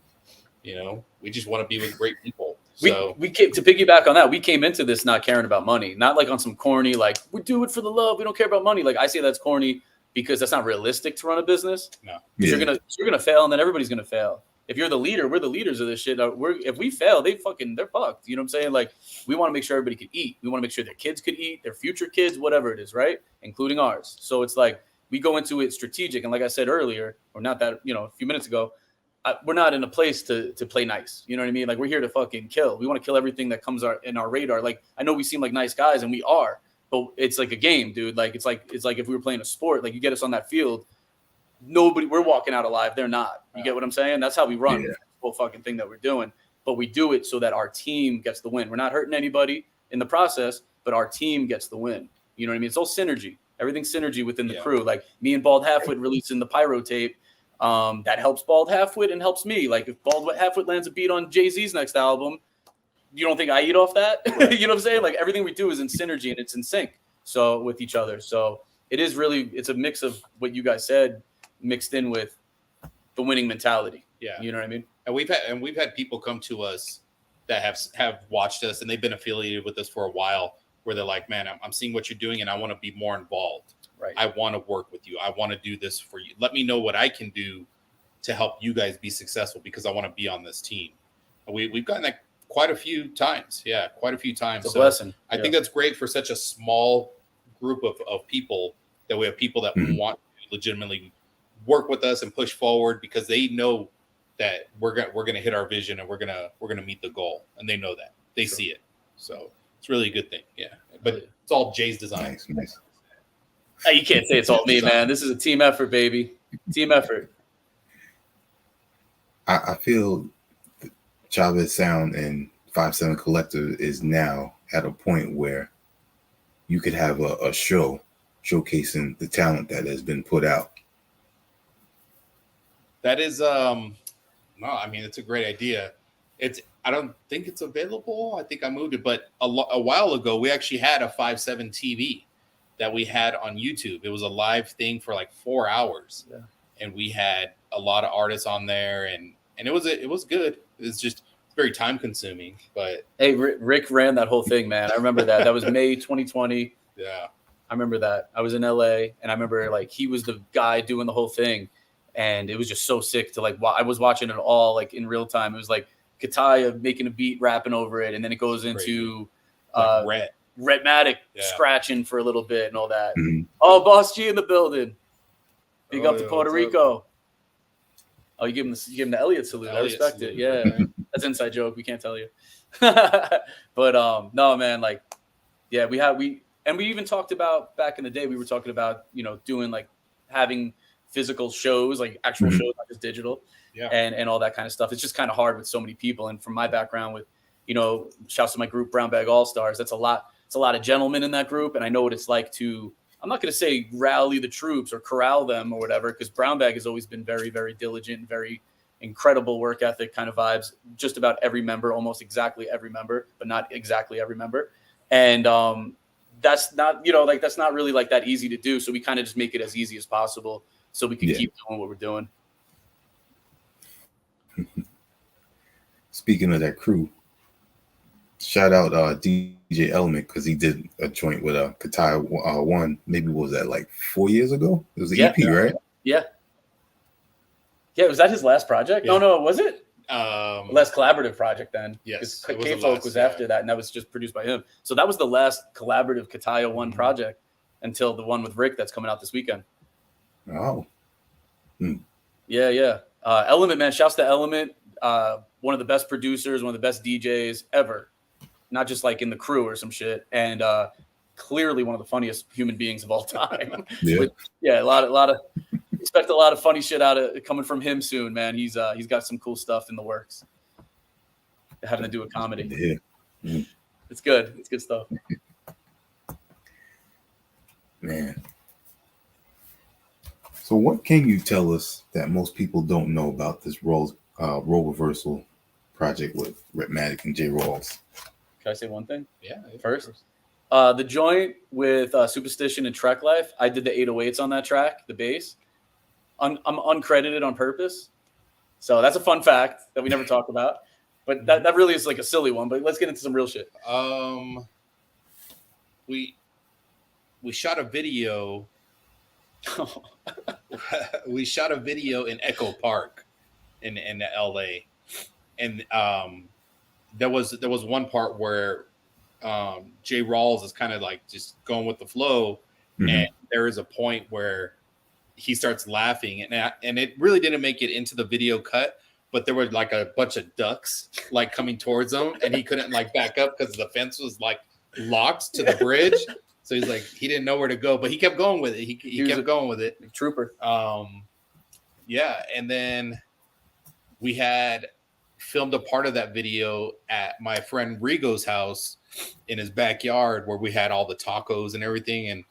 Speaker 3: You know, we just want to be with great people. So
Speaker 2: we came to piggyback on that. We came into this not caring about money, not like on some corny, like we do it for the love. We don't care about money. Like I say that's corny because that's not realistic to run a business.
Speaker 3: No,
Speaker 2: you're gonna fail, and then everybody's gonna fail. If you're the leader, we're the leaders of this shit. If we fail, they're fucked. You know what I'm saying? Like we want to make sure everybody could eat. We want to make sure their kids could eat, their future kids, whatever it is, right? Including ours. So it's like we go into it strategic. And like I said earlier, or not that, you know, a few minutes ago, we're not in a place to play nice. You know what I mean? Like we're here to fucking kill. We want to kill everything that comes in our radar. Like I know we seem like nice guys and we are, but it's like a game, dude. Like it's like if we were playing a sport, like you get us on that field, we're walking out alive. They're not. You get what I'm saying? That's how we run the whole fucking thing that we're doing. But we do it so that our team gets the win. We're not hurting anybody in the process, but our team gets the win. You know what I mean? It's all synergy. Everything's synergy within the crew. Like me and Bald Halfwit releasing the Pyro tape. That helps Bald Halfwit and helps me. Like if Bald Halfwit lands a beat on Jay-Z's next album, you don't think I eat off that? Right. You know what I'm saying? Like everything we do is in synergy and it's in sync. So with each other. So it's a mix of what you guys said mixed in with the winning mentality.
Speaker 3: Yeah.
Speaker 2: You know what I mean?
Speaker 3: And we've had people come to us that have watched us and they've been affiliated with us for a while where they're like, man, I'm seeing what you're doing and I want to be more involved.
Speaker 2: Right.
Speaker 3: I want to work with you. I want to do this for you. Let me know what I can do to help you guys be successful because I want to be on this team. And we've gotten that quite a few times. Yeah, quite a few times.
Speaker 2: It's a blessing.
Speaker 3: I think that's great for such a small group of people that we have people that want to legitimately work with us and push forward because they know that we're gonna hit our vision and we're gonna meet the goal, and they know that they see it. So it's really a good thing. Yeah, but it's all Jay's design.
Speaker 1: Nice.
Speaker 2: Hey, you can't say it's all me, man. This is a team effort, baby. Team effort.
Speaker 1: I feel Chavez Sound and 57 Collective is now at a point where you could have a show showcasing the talent that has been put out.
Speaker 3: That is no, I mean it's a great idea. I don't think it's available. I think I moved it, but a while ago we actually had a 57 TV that we had on YouTube. It was a live thing for like 4 hours, and we had a lot of artists on there, and it was good. It's just very time consuming, but
Speaker 2: hey, Rick ran that whole thing, man. I remember that. That was May 2020.
Speaker 3: Yeah,
Speaker 2: I remember that. I was in LA, and I remember like he was the guy doing the whole thing, and it was just so sick to like. I was watching it all like in real time. It was like Kataya making a beat, rapping over it, and then it goes into
Speaker 3: like
Speaker 2: Rhetmatic scratching for a little bit and all that.
Speaker 1: Mm-hmm.
Speaker 2: Oh, Boss G in the building. Big up to Puerto Rico. Oh, you give him the Elliott salute. I respect it. Yeah, that's an inside joke. We can't tell you. But no, man. Like, yeah, we even talked about back in the day. We were talking about doing like having physical shows, like actual shows, not just digital, and all that kind of stuff. It's just kind of hard with so many people. And from my background with, shouts to my group Brown Bag All Stars. That's a lot. It's a lot of gentlemen in that group, and I know what it's like to. I'm not going to say rally the troops or corral them or whatever, because Brown Bag has always been very, very diligent and very incredible work ethic kind of vibes. Just about every member, almost exactly every member, but not exactly every member. And that's not, that's not really like that easy to do. So we kind of just make it as easy as possible so we can keep doing what we're doing.
Speaker 1: Speaking of that crew, shout out DJ Element because he did a joint with a Kataya One. Maybe what was that like 4 years ago? It was an EP, right?
Speaker 2: Yeah. Yeah, was that his last project?
Speaker 3: Yeah.
Speaker 2: No, was it? Last collaborative project then.
Speaker 3: Yes.
Speaker 2: K-Folk was after that, and that was just produced by him. So that was the last collaborative Kataya One project until the one with Rick that's coming out this weekend.
Speaker 1: Oh.
Speaker 2: Yeah. Element, man. Shouts to Element. One of the best producers, one of the best DJs ever. Not just like in the crew or some shit. And clearly one of the funniest human beings of all time.
Speaker 1: Yeah.
Speaker 2: A lot of expect a lot of funny shit out of coming from him soon, man. He's got some cool stuff in the works. Having to do with comedy.
Speaker 1: Yeah.
Speaker 2: It's good. It's good stuff.
Speaker 1: Man. So what can you tell us that most people don't know about this role reversal project with Rhythmatic and J. Rawls?
Speaker 2: Can I say one thing?
Speaker 3: Yeah.
Speaker 2: First. The joint with Superstition and Trek Life, I did the 808s on that track, the bass. I'm uncredited on purpose. So that's a fun fact that we never talk about. But that really is like a silly one. But let's get into some real shit.
Speaker 3: We shot a video. We shot a video in Echo Park in LA. And there was one part where Jay Rawls is kind of like just going with the flow. And there is a point where he starts laughing, and it really didn't make it into the video cut, but there were like a bunch of ducks like coming towards him, and he couldn't like back up because the fence was like locked to the bridge. So he's like, he didn't know where to go, but he kept going with it. He kept going with it.
Speaker 2: Trooper.
Speaker 3: Yeah. And then we had filmed a part of that video at my friend Rigo's house in his backyard where we had all the tacos and everything. And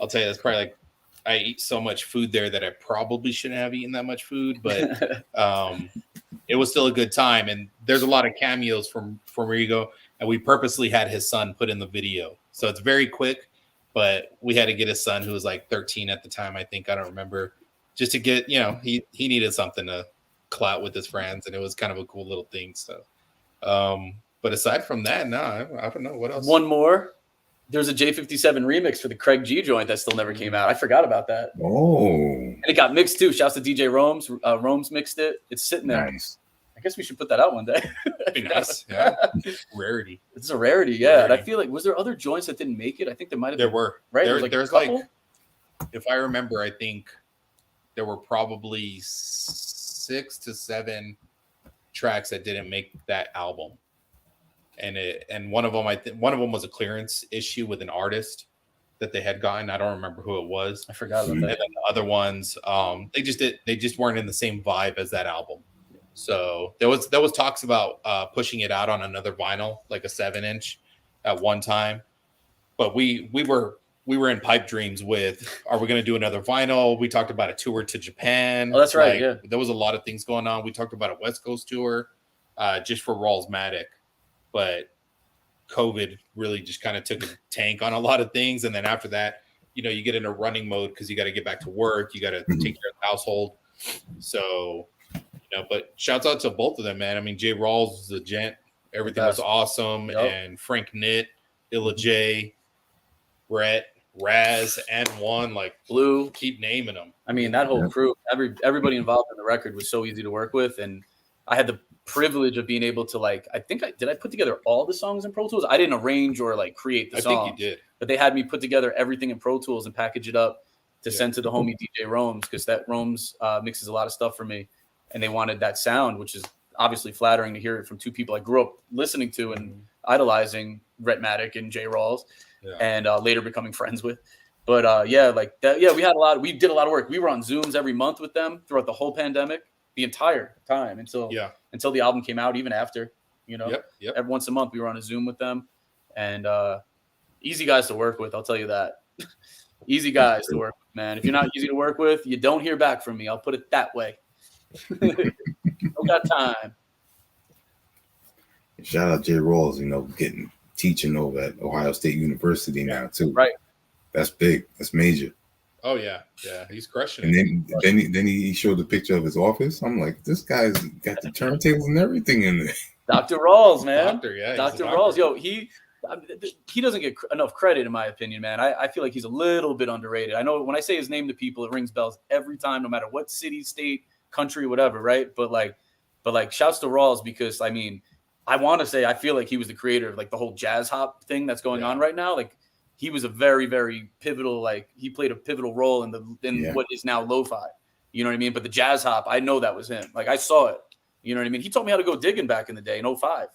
Speaker 3: I'll tell you, that's probably like, I eat so much food there that I probably shouldn't have eaten that much food, but it was still a good time. And there's a lot of cameos from Rigo, and we purposely had his son put in the video. So it's very quick, but we had to get his son, who was like 13 at the time, I think, I don't remember, just to get, he needed something to clout with his friends, and it was kind of a cool little thing. So, but aside from that, no, I don't know what else.
Speaker 2: One more. There's a J57 remix for the Craig G joint that still never came out. I forgot about that.
Speaker 1: Oh.
Speaker 2: And it got mixed too. Shouts to DJ Rome's. Rome's mixed it. It's sitting there.
Speaker 1: Nice.
Speaker 2: I guess we should put that out one day.
Speaker 3: That'd be nice. Yeah. Rarity.
Speaker 2: It's a rarity, yeah. Rarity. And I feel like, was there other joints that didn't make it? I think there might have been.
Speaker 3: There were.
Speaker 2: Right?
Speaker 3: There's like, if I remember, I think there were probably 6 to 7 tracks that didn't make that album. And one of them, one of them was a clearance issue with an artist that they had gotten. I don't remember who it was.
Speaker 2: I forgot about that.
Speaker 3: And then the other ones, they just weren't in the same vibe as that album. So there was talks about pushing it out on another vinyl, like a 7-inch, at one time. But we were in pipe dreams with, are we going to do another vinyl? We talked about a tour to Japan.
Speaker 2: Oh, that's right. Yeah,
Speaker 3: there was a lot of things going on. We talked about a West Coast tour, just for Rawlsmatic. But COVID really just kind of took a tank on a lot of things. And then after that, you get into running mode because you got to get back to work. You got to take care of the household. So, but shouts out to both of them, man. I mean, Jay Rawls was a gent. Everything was awesome. Yep. And Frank Nitt, Illa J, Rhett, Raz, and One, like
Speaker 2: Blue.
Speaker 3: Keep naming them.
Speaker 2: I mean, that whole crew, everybody involved in the record was so easy to work with. And I had the privilege of being able to did I put together all the songs in Pro Tools? I didn't arrange or create the songs.
Speaker 3: I think you did.
Speaker 2: But they had me put together everything in Pro Tools and package it up to send to the homie DJ Rome's, because that Rome's mixes a lot of stuff for me. And they wanted that sound, which is obviously flattering to hear it from two people I grew up listening to and idolizing, Rhythmatic and J. Rawls, and later becoming friends with. But we had we did a lot of work. We were on Zooms every month with them throughout the whole pandemic, the entire time until the album came out, even after, every once a month we were on a Zoom with them, and easy guys to work with. I'll tell you that. Easy guys to work with, man. If you're not easy to work with, you don't hear back from me. I'll put it that way. Don't got time.
Speaker 1: Shout out Jay Rawls, teaching over at Ohio State University now too.
Speaker 2: Right.
Speaker 1: That's big. That's major.
Speaker 3: Oh yeah, he's crushing.
Speaker 1: And then he showed the picture of his office. I'm like, this guy's got the turntables and everything in there.
Speaker 2: Dr. Rawls, man.
Speaker 3: Dr.
Speaker 2: Rawls. Yo, he doesn't get enough credit, in my opinion, man. I feel like he's a little bit underrated. I know when I say his name to people, it rings bells every time, no matter what city, state, country, whatever, right? But shouts to Rawls, because I mean, I want to say I feel like he was the creator of like the whole jazz hop thing that's going on right now. Like he was a very, very pivotal, like he played a pivotal role in what is now lo-fi. You know what I mean? But the jazz hop, I know that was him. Like I saw it. You know what I mean? He taught me how to go digging back in the day in 05.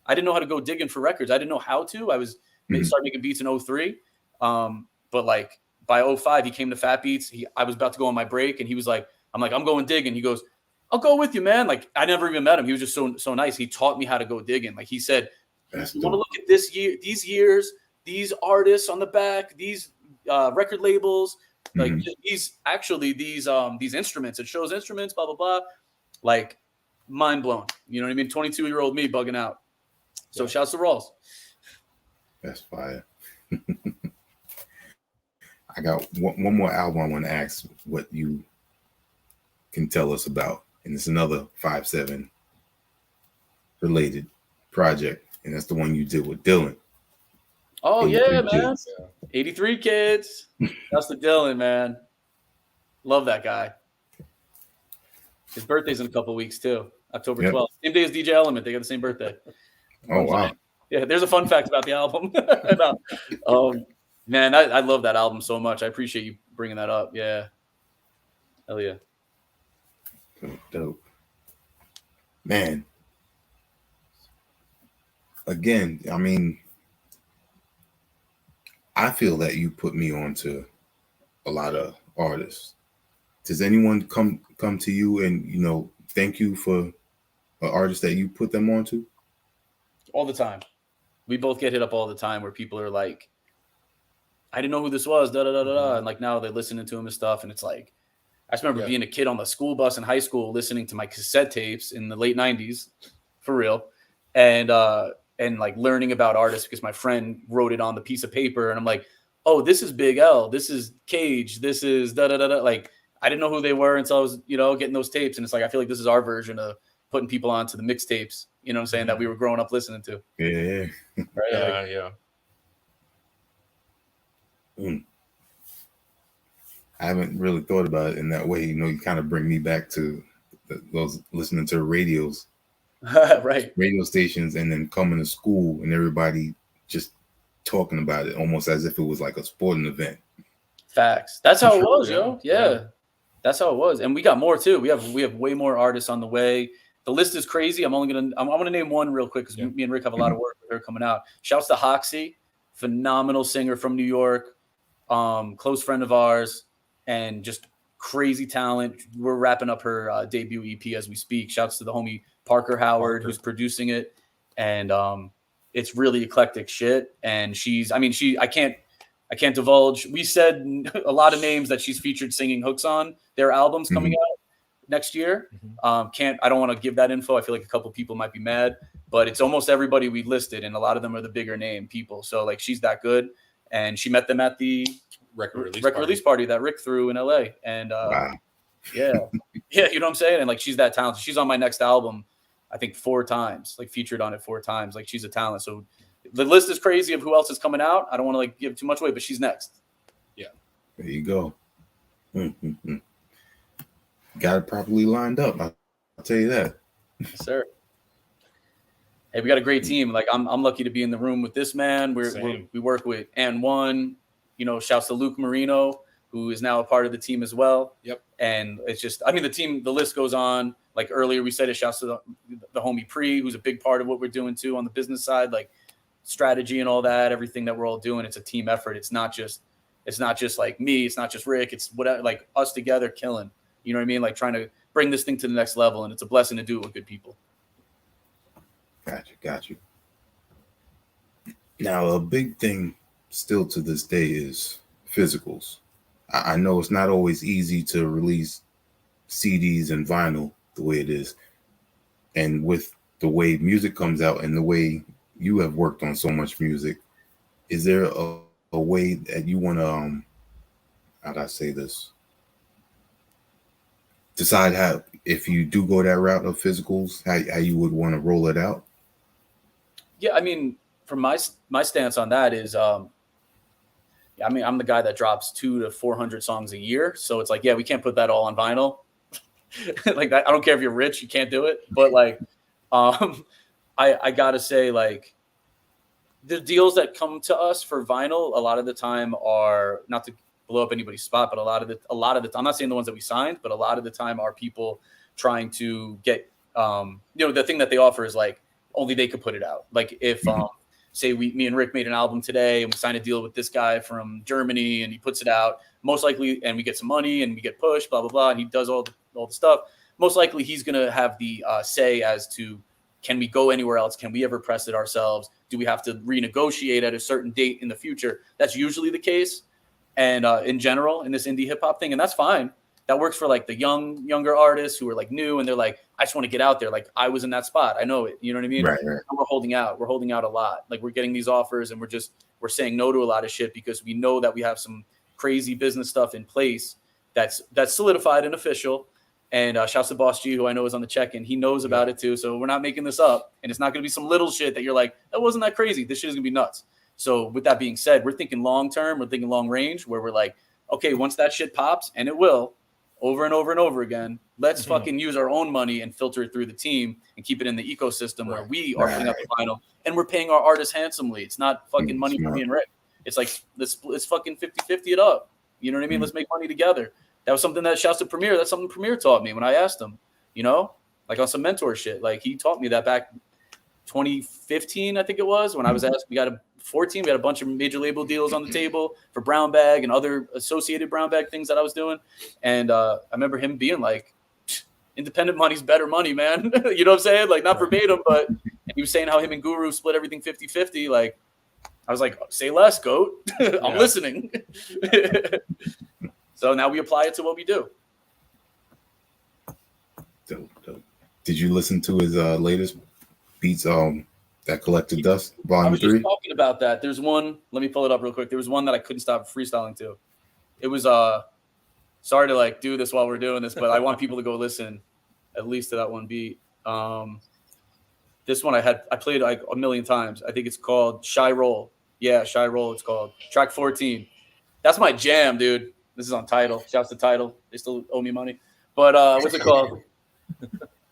Speaker 2: I didn't know how to go digging for records. I didn't know how to. I was started making beats in 03. But like by 05, he came to Fat Beats. I was about to go on my break, and he was like, I'm going digging. He goes, I'll go with you, man. Like I never even met him. He was just so nice. He taught me how to go digging. Like he said, you want to look at this year, these years, these artists on the back, these record labels, like these instruments. It shows instruments, blah blah blah. Like mind blown. You know what I mean? 22-year-old me bugging out. So shouts to Rawls.
Speaker 1: That's fire. I got one more album I want to ask what you can tell us about. And it's another 5-7 related project. And that's the one you did with Dylan.
Speaker 2: Oh, yeah, man.
Speaker 1: Kids.
Speaker 2: 83 Kids. That's the Dylan, man. Love that guy. His birthday's in a couple of weeks, too. October 12th. Same day as DJ Element. They got the same birthday.
Speaker 1: Oh, wow.
Speaker 2: Yeah, there's a fun fact about the album. Man, I love that album so much. I appreciate you bringing that up. Yeah. Hell yeah.
Speaker 1: Dope. Man. Again, I mean, I feel that you put me on to a lot of artists. Does anyone come to you and, you know, thank you for an artist that you put them on to?
Speaker 2: All the time. We both get hit up all the time where people are like, I didn't know who this was, da-da-da-da-da. And like now they're listening to him and stuff. And it's like, I just remember being a kid on the school bus in high school, listening to my cassette tapes in the late 90s, for real. And like learning about artists because my friend wrote it on the piece of paper. And I'm like, oh, this is Big L. This is Cage. This is da-da-da-da. Like, I didn't know who they were until I was, you know, getting those tapes. And it's like, I feel like this is our version of putting people onto the mixtapes, you know what I'm saying, that we were growing up listening to.
Speaker 1: Yeah.
Speaker 2: Right?
Speaker 3: Yeah.
Speaker 1: I haven't really thought about it in that way. You know, you kind of bring me back to those listening to radios,
Speaker 2: right?
Speaker 1: Radio stations, and then coming to school and everybody just talking about it almost as if it was like a sporting event.
Speaker 2: Facts. That's how it was, yo. Yeah. That's how it was. And we got more too. We have way more artists on the way. The list is crazy. I'm gonna name one real quick because me and Rick have a lot of work with her coming out. Shouts to Hoxie, phenomenal singer from New York, close friend of ours, and just crazy talent. We're wrapping up her debut EP as we speak. Shouts to the homie Parker Howard who's producing it, and it's really eclectic shit. And I can't divulge. We said a lot of names that she's featured singing hooks on their albums coming out next year. I don't want to give that info. I feel like a couple people might be mad, but it's almost everybody we listed, and a lot of them are the bigger name people. So like she's that good, and she met them at the record release party that Rick threw in LA. And you know what I'm saying? And like she's that talented. She's on my next album, I think 4 times, like featured on it 4 times. Like she's a talent. So the list is crazy of who else is coming out. I don't want to like give too much away, but she's next.
Speaker 3: Yeah.
Speaker 1: There you go. Got it properly lined up. I'll tell you that.
Speaker 2: Yes, sir. Hey, we got a great team. Like I'm lucky to be in the room with this man. We work with N1, you know, shouts to Luke Marino, who is now a part of the team as well. Yep. And it's just, I mean, the list goes on. Like earlier we said, it shouts to the homie Pre, who's a big part of what we're doing too on the business side, like strategy and all that, everything that we're all doing. It's a team effort. It's not just like me. It's not just Rick. It's whatever, like us together killing. You know what I mean? Like trying to bring this thing to the next level, and it's a blessing to do it with good people.
Speaker 1: Got you. Now, a big thing still to this day is physicals. I know it's not always easy to release CDs and vinyl the way it is. And with the way music comes out and the way you have worked on so much music, is there a way that you want to, how'd I say this? Decide how, if you do go that route of physicals, how you would want to roll it out?
Speaker 2: Yeah, I mean, from my stance on that is, I mean, I'm the guy that drops 200 to 400 songs a year. So it's like, yeah, we can't put that all on vinyl. Like that. I don't care if you're rich, you can't do it. But like, I gotta say, like, the deals that come to us for vinyl a lot of the time are, not to blow up anybody's spot, but a lot of the I'm not saying the ones that we signed, but a lot of the time are people trying to get, the thing that they offer is like only they could put it out. Like if say me and Rick made an album today and we signed a deal with this guy from Germany and he puts it out, most likely, and we get some money and we get pushed, blah blah blah, and he does all the stuff. Most likely, he's gonna have the say as to, can we go anywhere else? Can we ever press it ourselves? Do we have to renegotiate at a certain date in the future? That's usually the case. And in general, in this indie hip hop thing, and that's fine. That works for like the younger artists who are like new and they're like, I just want to get out there. Like I was in that spot. I know it. You know what I mean?
Speaker 1: Right.
Speaker 2: We're holding out. We're holding out a lot. Like we're getting these offers and we're saying no to a lot of shit because we know that we have some crazy business stuff in place that's solidified and official. And shouts to Boss G, who I know is on the check-in. He knows about it too. So we're not making this up. And it's not going to be some little shit that you're like, that wasn't that crazy. This shit is going to be nuts. So with that being said, we're thinking long-term. We're thinking long range where we're like, okay, once that shit pops, and it will, over and over and over again, let's fucking use our own money and filter it through the team and keep it in the ecosystem where we are putting out the final. And we're paying our artists handsomely. It's not fucking money for me and Rick. It's like, let's fucking 50-50 it up. You know what I mean? Let's make money together. That was something that shouts to Premier. That's something Premier taught me when I asked him, like on some mentor shit. Like he taught me that back 2015, I think it was, when I was asked, we got a 14, we had a bunch of major label deals on the table for Brown Bag and other associated Brown Bag things that I was doing. And I remember him being like, independent money's better money, man. You know what I'm saying? Like not verbatim, but he was saying how him and Guru split everything 50-50. Like, I was like, say less, goat. I'm listening. So now we apply it to what we do.
Speaker 1: Dope. Did you listen to his latest beats, that Collected Dust, Volume 3?
Speaker 2: I was just talking about that. There's one, let me pull it up real quick. There was one that I couldn't stop freestyling to. It was, sorry to like do this while we're doing this, but I want people to go listen at least to that one beat. This one I played like a million times. I think it's called Shy Roll. Yeah, Shy Roll it's called. Track 14. That's my jam, dude. This is on Tidal. Shouts to Tidal. They still owe me money. But what's it called?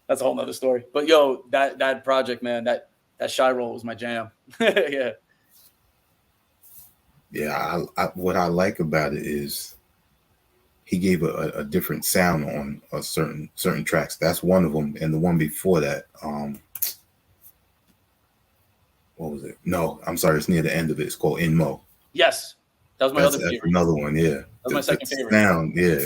Speaker 2: That's a whole nother story. But yo, that project, man, that Shy Roll was my jam. Yeah.
Speaker 1: Yeah, what I like about it is he gave a different sound on a certain tracks. That's one of them. And the one before that, what was it? No, I'm sorry, it's near the end of it. It's called In Mo.
Speaker 2: Yes. That was my other favorite.
Speaker 1: Another one, yeah.
Speaker 2: That was my second favorite.
Speaker 1: Sound, yeah.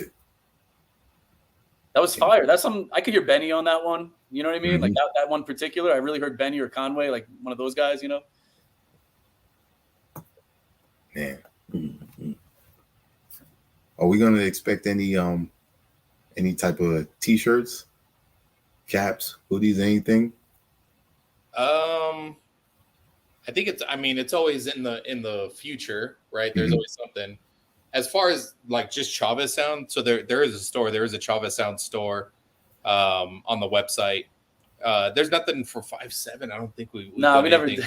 Speaker 2: That was fire. That's I could hear Benny on that one. You know what I mean? Like that one particular. I really heard Benny or Conway, like one of those guys,
Speaker 1: Man. Are we gonna expect any type of t-shirts, caps, hoodies, anything?
Speaker 3: I think it's always in the future, right? There's always something. As far as like just Chavez Sound, so there is a store. There is a Chavez Sound store on the website. There's nothing for 5'7". I don't think we
Speaker 2: never did.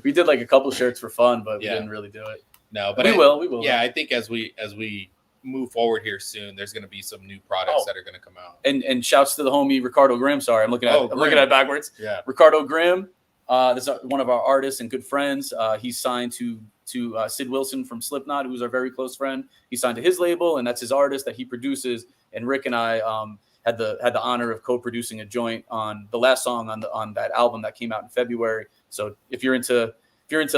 Speaker 2: We did like a couple shirts for fun, but we didn't really do it.
Speaker 3: No, but
Speaker 2: we will.
Speaker 3: Yeah, I think as we move forward here soon, there's going to be some new products that are going to come out.
Speaker 2: And shouts to the homie Ricardo Grimm. Sorry, I'm looking at it backwards.
Speaker 3: Yeah,
Speaker 2: Ricardo Grimm. This is one of our artists and good friends. He's signed to Sid Wilson from Slipknot, who's our very close friend. He signed to his label, and that's his artist that he produces. And Rick and I had the honor of co-producing a joint on the last song on that album that came out in February. So if you're into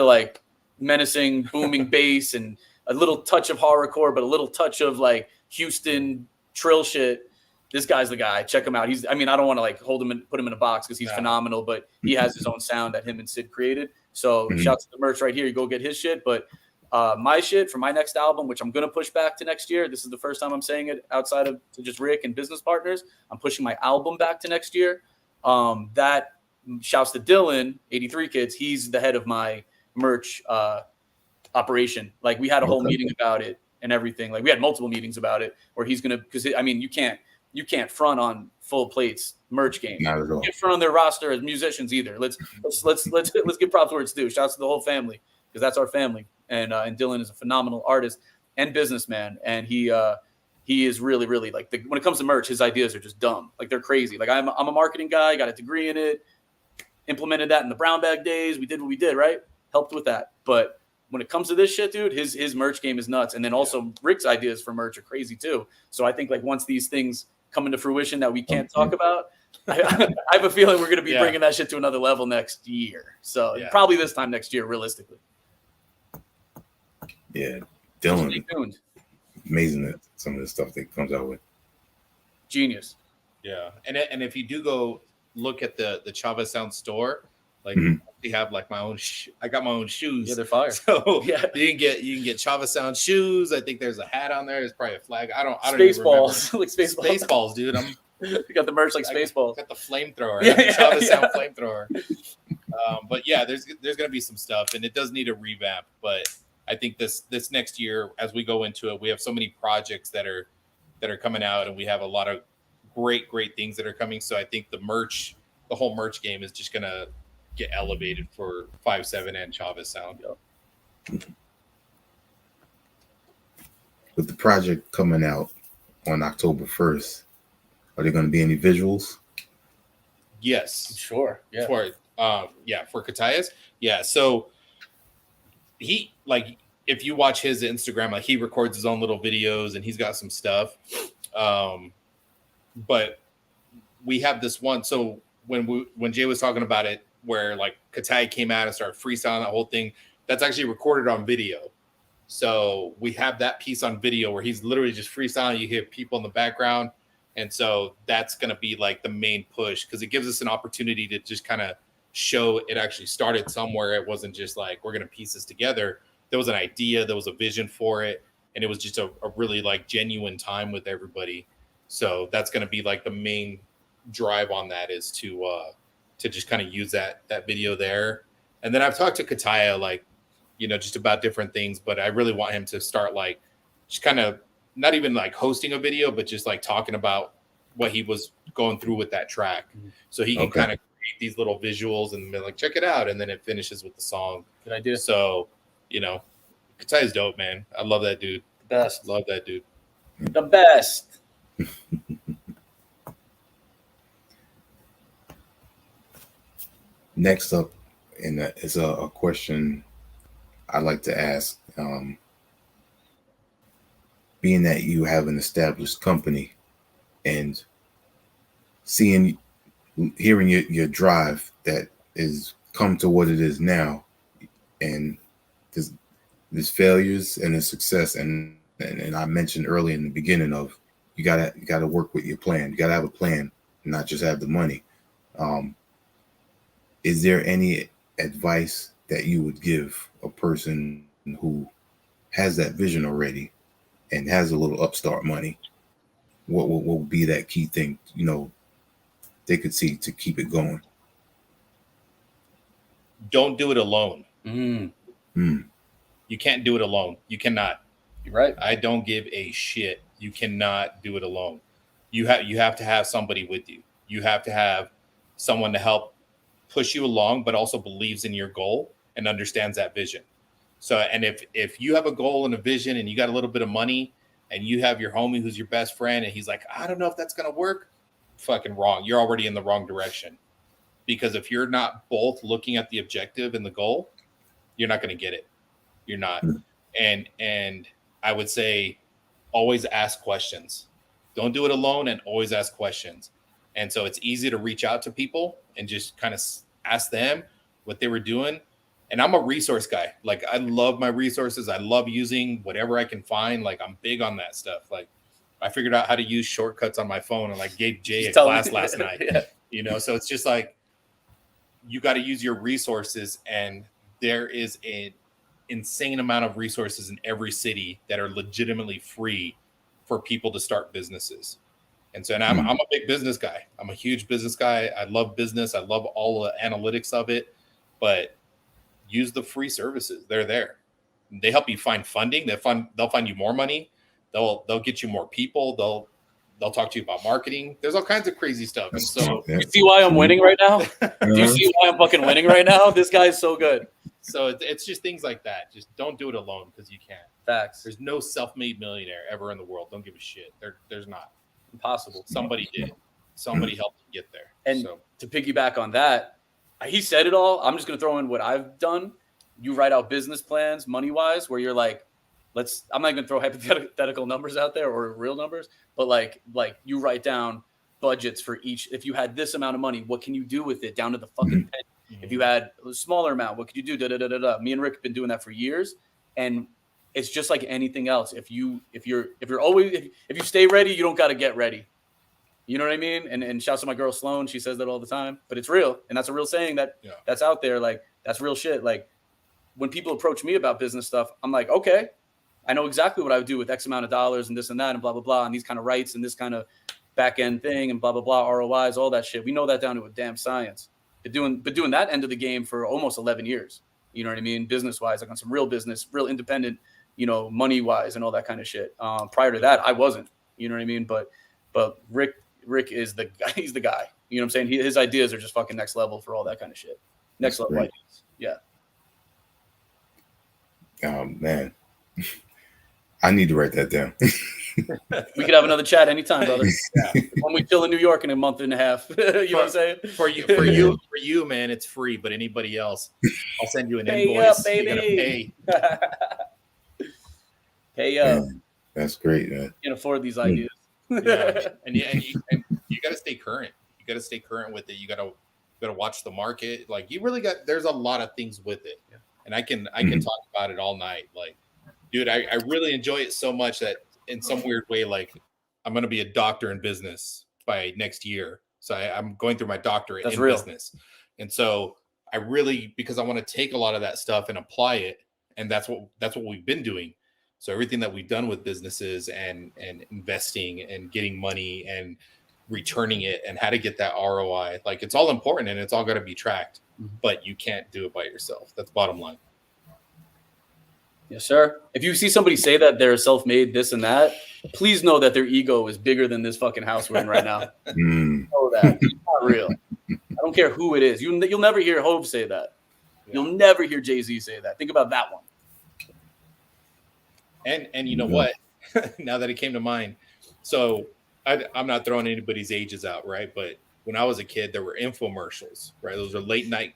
Speaker 2: like menacing, booming bass and a little touch of horrorcore, but a little touch of like Houston trill shit, this guy's the guy. Check him out. I don't want to like hold him and put him in a box because he's phenomenal, but he has his own sound that him and Sid created. So shouts to the merch right here. You go get his shit. But my shit for my next album, which I'm going to push back to next year. This is the first time I'm saying it outside of to just Rick and business partners. I'm pushing my album back to next year. That shouts to Dylan, 83 Kids. He's the head of my merch operation. Like we had a whole meeting about it and everything. Like we had multiple meetings about it where he's going to, because you you can't front on Full Plate's merch game.
Speaker 1: Not at all.
Speaker 2: You can't front on their roster as musicians either. Let's give props where it's due. Shouts to the whole family because that's our family. And Dylan is a phenomenal artist and businessman, and he is really, really like when it comes to merch, his ideas are just dumb. Like they're crazy. Like I'm a marketing guy, got a degree in it, implemented that in the brown bag days. We did what we did, right? Helped with that. But when it comes to this shit, dude, his merch game is nuts. And then also Rick's ideas for merch are crazy too. So I think like once these things come into fruition that we can't talk about, I have a feeling we're going to be bringing that shit to another level next year. So probably this time next year, realistically.
Speaker 1: Yeah,
Speaker 2: Stay
Speaker 1: Dylan,
Speaker 2: tuned.
Speaker 1: amazing at some of the stuff that comes out with.
Speaker 2: Genius.
Speaker 3: Yeah, and if you do go look at the Chavez Sound store, like we have like my own. I got my own shoes.
Speaker 2: Yeah, they're fire.
Speaker 3: So you can get Chavez Sound shoes. I think there's a hat on there. There's probably a flag. I don't
Speaker 2: Spaceballs, like
Speaker 3: Spaceballs, dude.
Speaker 2: You got the merch like Spaceballs.
Speaker 3: Got the flamethrower. Chavez Sound flamethrower. But yeah, there's gonna be some stuff, and it does need a revamp. But I think this next year, as we go into it, we have so many projects that are coming out, and we have a lot of great things that are coming. So I think the whole merch game is just gonna get elevated for 5-7 and Chavez Sound.
Speaker 1: With the project coming out on October 1st, are there going to be any visuals?
Speaker 3: Yes,
Speaker 2: Sure. Yeah.
Speaker 3: For Kataya's. Yeah. So he, like, if you watch his Instagram, like he records his own little videos and he's got some stuff. But we have this one. So when Jay was talking about it, where like Kataya came out and started freestyling that whole thing, that's actually recorded on video. So we have that piece on video where he's literally just freestyling. You hear people in the background. And so that's going to be like the main push because it gives us an opportunity to just kind of show it actually started somewhere. It wasn't just like, we're going to piece this together. There was an idea, there was a vision for it. And it was just a really like genuine time with everybody. So that's going to be like the main drive on that is to just kind of use that video there. And then I've talked to Kataya, like, you know, just about different things, but I really want him to start like just kind of not even like hosting a video, but just like talking about what he was going through with that track. So he can kind of create these little visuals and be like, check it out. And then it finishes with the song.
Speaker 2: Good idea.
Speaker 3: So, you know, Kataya's dope, man. I love that dude.
Speaker 2: The best.
Speaker 3: Love that dude.
Speaker 2: The best.
Speaker 1: Next up, and that is a question I'd like to ask. Being that you have an established company and hearing your drive that is come to what it is now, and there's failures and there's success, and I mentioned early in the beginning of you gotta work with your plan. You gotta have a plan, not just have the money. Is there any advice that you would give a person who has that vision already and has a little upstart money? What would be that key thing, you know, they could see to keep it going?
Speaker 3: Don't do it alone. You can't do it alone. You cannot.
Speaker 2: You're right.
Speaker 3: I don't give a shit. You cannot do it alone. You have to have somebody with you. You have to have someone to help push you along, but also believes in your goal and understands that vision. So, and if you have a goal and a vision and you got a little bit of money and you have your homie who's your best friend and he's like, I don't know if that's going to work, fucking wrong. You're already in the wrong direction. Because if you're not both looking at the objective and the goal, you're not going to get it. You're not. And I would say always ask questions. Don't do it alone and always ask questions. And so it's easy to reach out to people and just kind of ask them what they were doing. And I'm a resource guy. Like, I love my resources. I love using whatever I can find. Like, I'm big on that stuff. Like, I figured out how to use shortcuts on my phone and like gave Jay a class last night. You know, so it's just like you got to use your resources, and there is an insane amount of resources in every city that are legitimately free for people to start businesses. And so, and I'm a big business guy. I'm a huge business guy. I love business. I love all the analytics of it, but use the free services. They're there. They help you find funding. They'll find you more money. They'll get you more people. They'll talk to you about marketing. There's all kinds of crazy stuff. And so
Speaker 2: you see why I'm winning right now? Do you see why I'm fucking winning right now? This guy's so good.
Speaker 3: So it's just things like that. Just don't do it alone because you can't.
Speaker 2: Facts.
Speaker 3: There's no self-made millionaire ever in the world. Don't give a shit. There's not.
Speaker 2: Impossible.
Speaker 3: Somebody did. Somebody helped you get there.
Speaker 2: And
Speaker 3: so,
Speaker 2: to piggyback on that, he said it all. I'm just going to throw in what I've done. You write out business plans money-wise where you're like, I'm not going to throw hypothetical numbers out there or real numbers, but like you write down budgets for each. If you had this amount of money, what can you do with it down to the fucking penny? Mm-hmm. If you had a smaller amount, what could you do? Da, da, da, da, da. Me and Rick have been doing that for years. And it's just like anything else. If you stay ready, you don't got to get ready. You know what I mean? And shouts to my girl Sloan. She says that all the time, but it's real. And that's a real saying that's out there. Like, that's real shit. Like, when people approach me about business stuff, I'm like, okay, I know exactly what I would do with X amount of dollars and this and that and blah, blah, blah, and these kind of rights and this kind of back end thing and blah, blah, blah, ROIs, all that shit. We know that down to a damn science. But doing that end of the game for almost 11 years, you know what I mean? Business wise, like on some real business, real independent, you know, money wise and all that kind of shit. Prior to that, I wasn't, you know what I mean? But Rick is the guy. He's the guy. You know what I'm saying? His ideas are just fucking next level for all that kind of shit. Next level ideas. Yeah.
Speaker 1: Oh man, I need to write that down.
Speaker 2: We could have another chat anytime, brother. Yeah. When we chill in New York in a month and a half. You know what I'm saying?
Speaker 3: For you, man, it's free. But anybody else, I'll send you an invoice.
Speaker 2: Up, baby.
Speaker 3: You gotta pay.
Speaker 2: Pay up.
Speaker 1: Man, that's great, man.
Speaker 2: You can afford these ideas.
Speaker 3: Yeah. And you got to stay current. You got to stay current with it. You got to watch the market. Like, you really got. There's a lot of things with it, and I can talk about it all night. Like, dude, I really enjoy it so much that in some weird way, like, I'm going to be a doctor in business by next year. So I'm going through my doctorate in business. And so I really, because I want to take a lot of that stuff and apply it. And that's what we've been doing. So everything that we've done with businesses and investing and getting money and returning it and how to get that ROI, like, it's all important and it's all got to be tracked, but you can't do it by yourself. That's bottom line.
Speaker 2: Yes, sir. If you see somebody say that they're self-made, this and that, please know that their ego is bigger than this fucking house we're in right now. Know that. It's not real. I don't care who it is. You'll never hear Hove say that. Yeah. You'll never hear Jay-Z say that. Think about that one.
Speaker 3: And you know what? Now that it came to mind, so I'm not throwing anybody's ages out, right? But when I was a kid, there were infomercials, right? Those are late night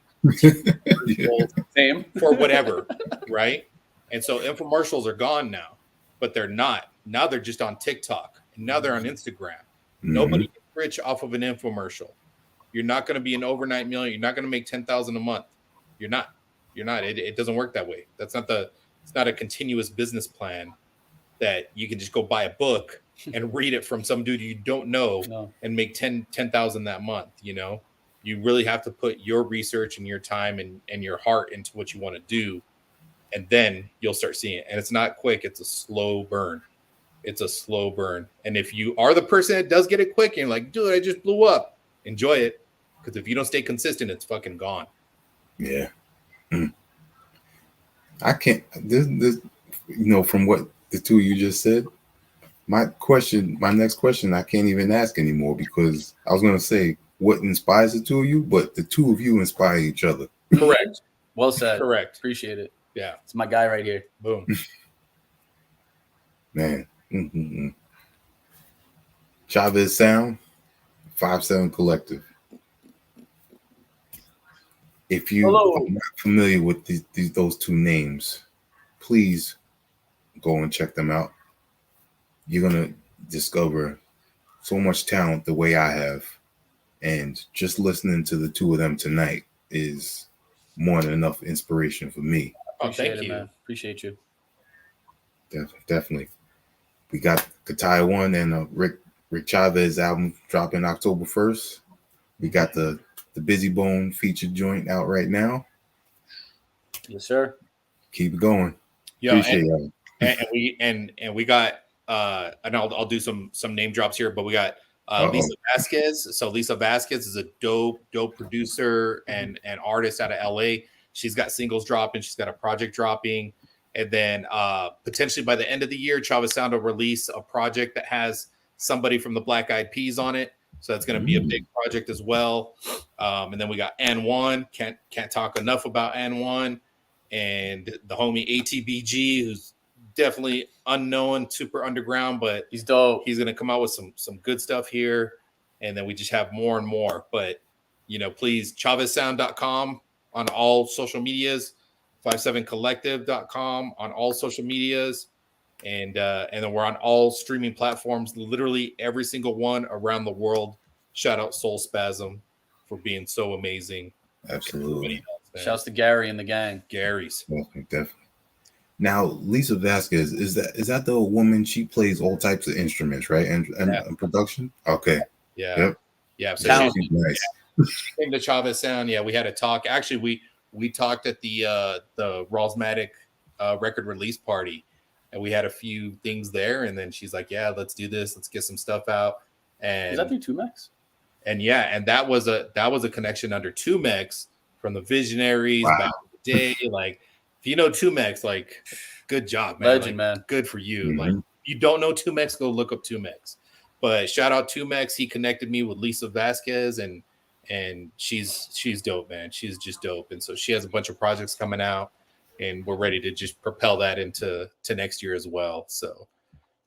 Speaker 2: Same
Speaker 3: for whatever, right? And so infomercials are gone now, but they're not. Now they're just on TikTok, and now they're on Instagram. Nobody gets rich off of an infomercial. You're not going to be an overnight millionaire. You're not going to make $10,000 a month. You're not. It doesn't work that way. It's not a continuous business plan that you can just go buy a book and read it from some dude you don't know and make 10,000 that month. You know, you really have to put your research and your time and your heart into what you want to do. And then you'll start seeing it. And it's not quick. It's a slow burn. And if you are the person that does get it quick and you're like, dude, I just blew up, enjoy it. Because if you don't stay consistent, it's fucking gone.
Speaker 1: Yeah. I can't, this, from what the two of you just said, my next question, I can't even ask anymore because I was going to say what inspires the two of you, but the two of you inspire each other.
Speaker 2: Correct. Well said.
Speaker 3: Correct.
Speaker 2: Appreciate it.
Speaker 3: Yeah.
Speaker 2: It's my guy right here.
Speaker 3: Boom.
Speaker 1: Man. Chavez Sound, 5-7 Collective. If you are not familiar with those two names, please go and check them out. You're going to discover so much talent the way I have. And just listening to the two of them tonight is more than enough inspiration for me.
Speaker 3: Thank you,
Speaker 2: man. Appreciate you.
Speaker 1: Definitely. We got Kataya 1 and Ric Chavez album dropping October 1st. We got the Busy Bone featured joint out right now.
Speaker 2: Yes, sir.
Speaker 1: Keep it going.
Speaker 3: Yeah,
Speaker 1: appreciate y'all.
Speaker 3: And we got and I'll do some name drops here, but we got Lisa Vasquez. So Lisa Vasquez is a dope producer and artist out of LA. She's got singles dropping. She's got a project dropping. And then potentially by the end of the year, Chavez Sound will release a project that has somebody from the Black Eyed Peas on it. So that's going to be a big project as well. And then we got N1. Can't talk enough about N1. And the homie ATBG, who's definitely unknown, super underground, but
Speaker 2: he's dope.
Speaker 3: He's going to come out with some good stuff here. And then we just have more and more. But, please, ChavezSound.com on all social medias, 57collective.com on all social medias. And then we're on all streaming platforms, literally every single one around the world. Shout out Soul Spasm for being so amazing.
Speaker 1: Absolutely.
Speaker 2: Shouts to Gary and the gang.
Speaker 3: Gary's.
Speaker 1: Definitely. Now, Lisa Vasquez, is that the woman? She plays all types of instruments, right? And production? Okay.
Speaker 3: Yeah.
Speaker 1: Yep.
Speaker 3: Yeah. So
Speaker 1: she's nice.
Speaker 3: Came to Chavez Sound. Yeah, we had a talk. Actually, we talked at the Rosmatic record release party. And we had a few things there, and then she's like, "Yeah, let's do this. Let's get some stuff out." And
Speaker 2: is that through 2Mex?
Speaker 3: And and that was a connection under 2Mex from the Visionaries back in the day. Like, if you know 2Mex, like, good job, man.
Speaker 2: Legend, man.
Speaker 3: Good for you. Like, if you don't know 2Mex, go look up 2Mex. But shout out 2Mex. He connected me with Lisa Vasquez, and she's dope, man. She's just dope, and so she has a bunch of projects coming out. And we're ready to just propel that into next year as well. So,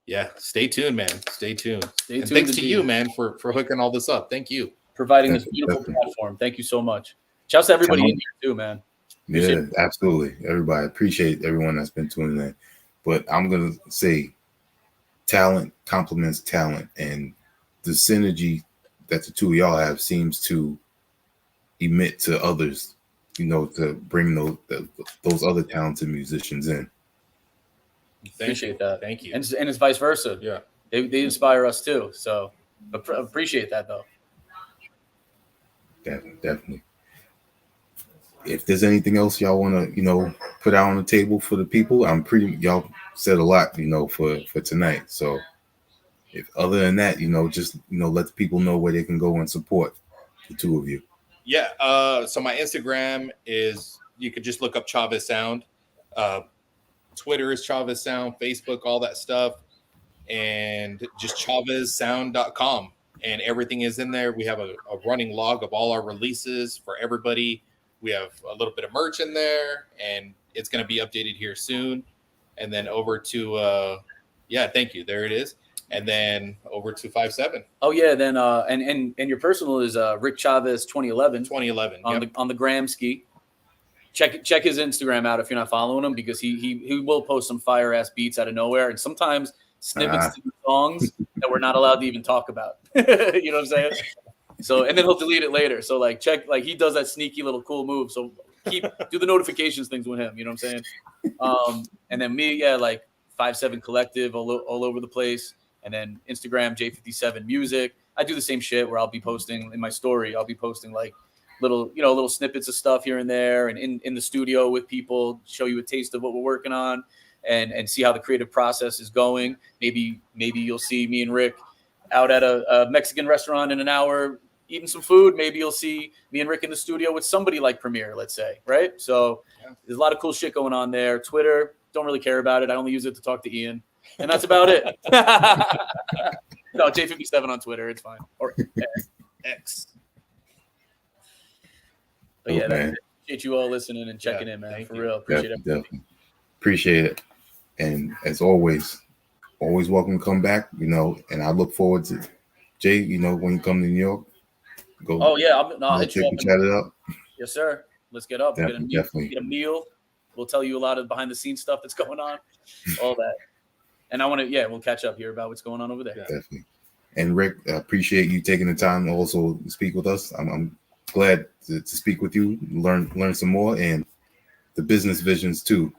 Speaker 3: yeah, stay tuned, man. Stay tuned. And thanks to you, man, for hooking all this up. Thank you.
Speaker 2: Providing this beautiful platform. Thank you so much. Shouts to everybody in here too, man.
Speaker 1: Appreciate absolutely. Everybody. Appreciate everyone that's been tuning in. But I'm going to say talent complements talent. And the synergy that the two of y'all have seems to emit to others, to bring those other talented musicians in.
Speaker 2: Appreciate that.
Speaker 3: Thank you.
Speaker 2: And it's vice versa.
Speaker 3: Yeah.
Speaker 2: They inspire us too. So appreciate that though.
Speaker 1: Definitely. If there's anything else y'all want to, put out on the table for the people, y'all said a lot, for tonight. So if other than that, just, let the people know where they can go and support the two of you.
Speaker 3: Yeah. So my Instagram is, you could just look up Chavez Sound. Twitter is Chavez Sound, Facebook, all that stuff. And just ChavezSound.com. And everything is in there. We have a running log of all our releases for everybody. We have a little bit of merch in there, and it's going to be updated here soon. And then over to, thank you. There it is. And then over to 57.
Speaker 2: Oh yeah, then and your personal is Ric Chavez 2011 on the Gramsci. Check his Instagram out if you're not following him, because he will post some fire ass beats out of nowhere, and sometimes snippets to songs that we're not allowed to even talk about. You know what I'm saying? So, and then he'll delete it later. So check, he does that sneaky little cool move. So do the notifications things with him. You know what I'm saying? And then me, 57 Collective all over the place. And then Instagram, J57 Music. I do the same shit where I'll be posting in my story. I'll be posting little snippets of stuff here and there, and in the studio with people, show you a taste of what we're working on, and see how the creative process is going. Maybe you'll see me and Rick out at a Mexican restaurant in an hour eating some food. Maybe you'll see me and Rick in the studio with somebody like Premiere, let's say, right? So there's a lot of cool shit going on there. Twitter, don't really care about it. I only use it to talk to Ian. And that's about it. No, J57 on Twitter. It's fine. Or X. But appreciate you all listening and checking in, man. For real. Appreciate it.
Speaker 1: Definitely. Appreciate it. And as always welcome to come back, and I look forward to Jay, when you come to New York. Go.
Speaker 2: Oh, yeah. I'll hit you up.
Speaker 1: Chat it up.
Speaker 2: Yes, sir. Let's get up.
Speaker 1: Definitely.
Speaker 2: Get a meal. We'll tell you a lot of behind the scenes stuff that's going on. All that. And I want to, we'll catch up here about what's going on over there.
Speaker 1: Definitely. And Rick, I appreciate you taking the time to also speak with us. I'm glad to speak with you, learn some more, and the business visions too.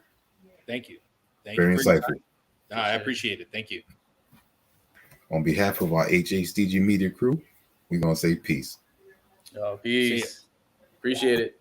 Speaker 3: Thank you.
Speaker 1: Very insightful.
Speaker 3: I appreciate it. Thank you.
Speaker 1: On behalf of our HHDG media crew, we're going to say peace.
Speaker 2: Peace. Appreciate it.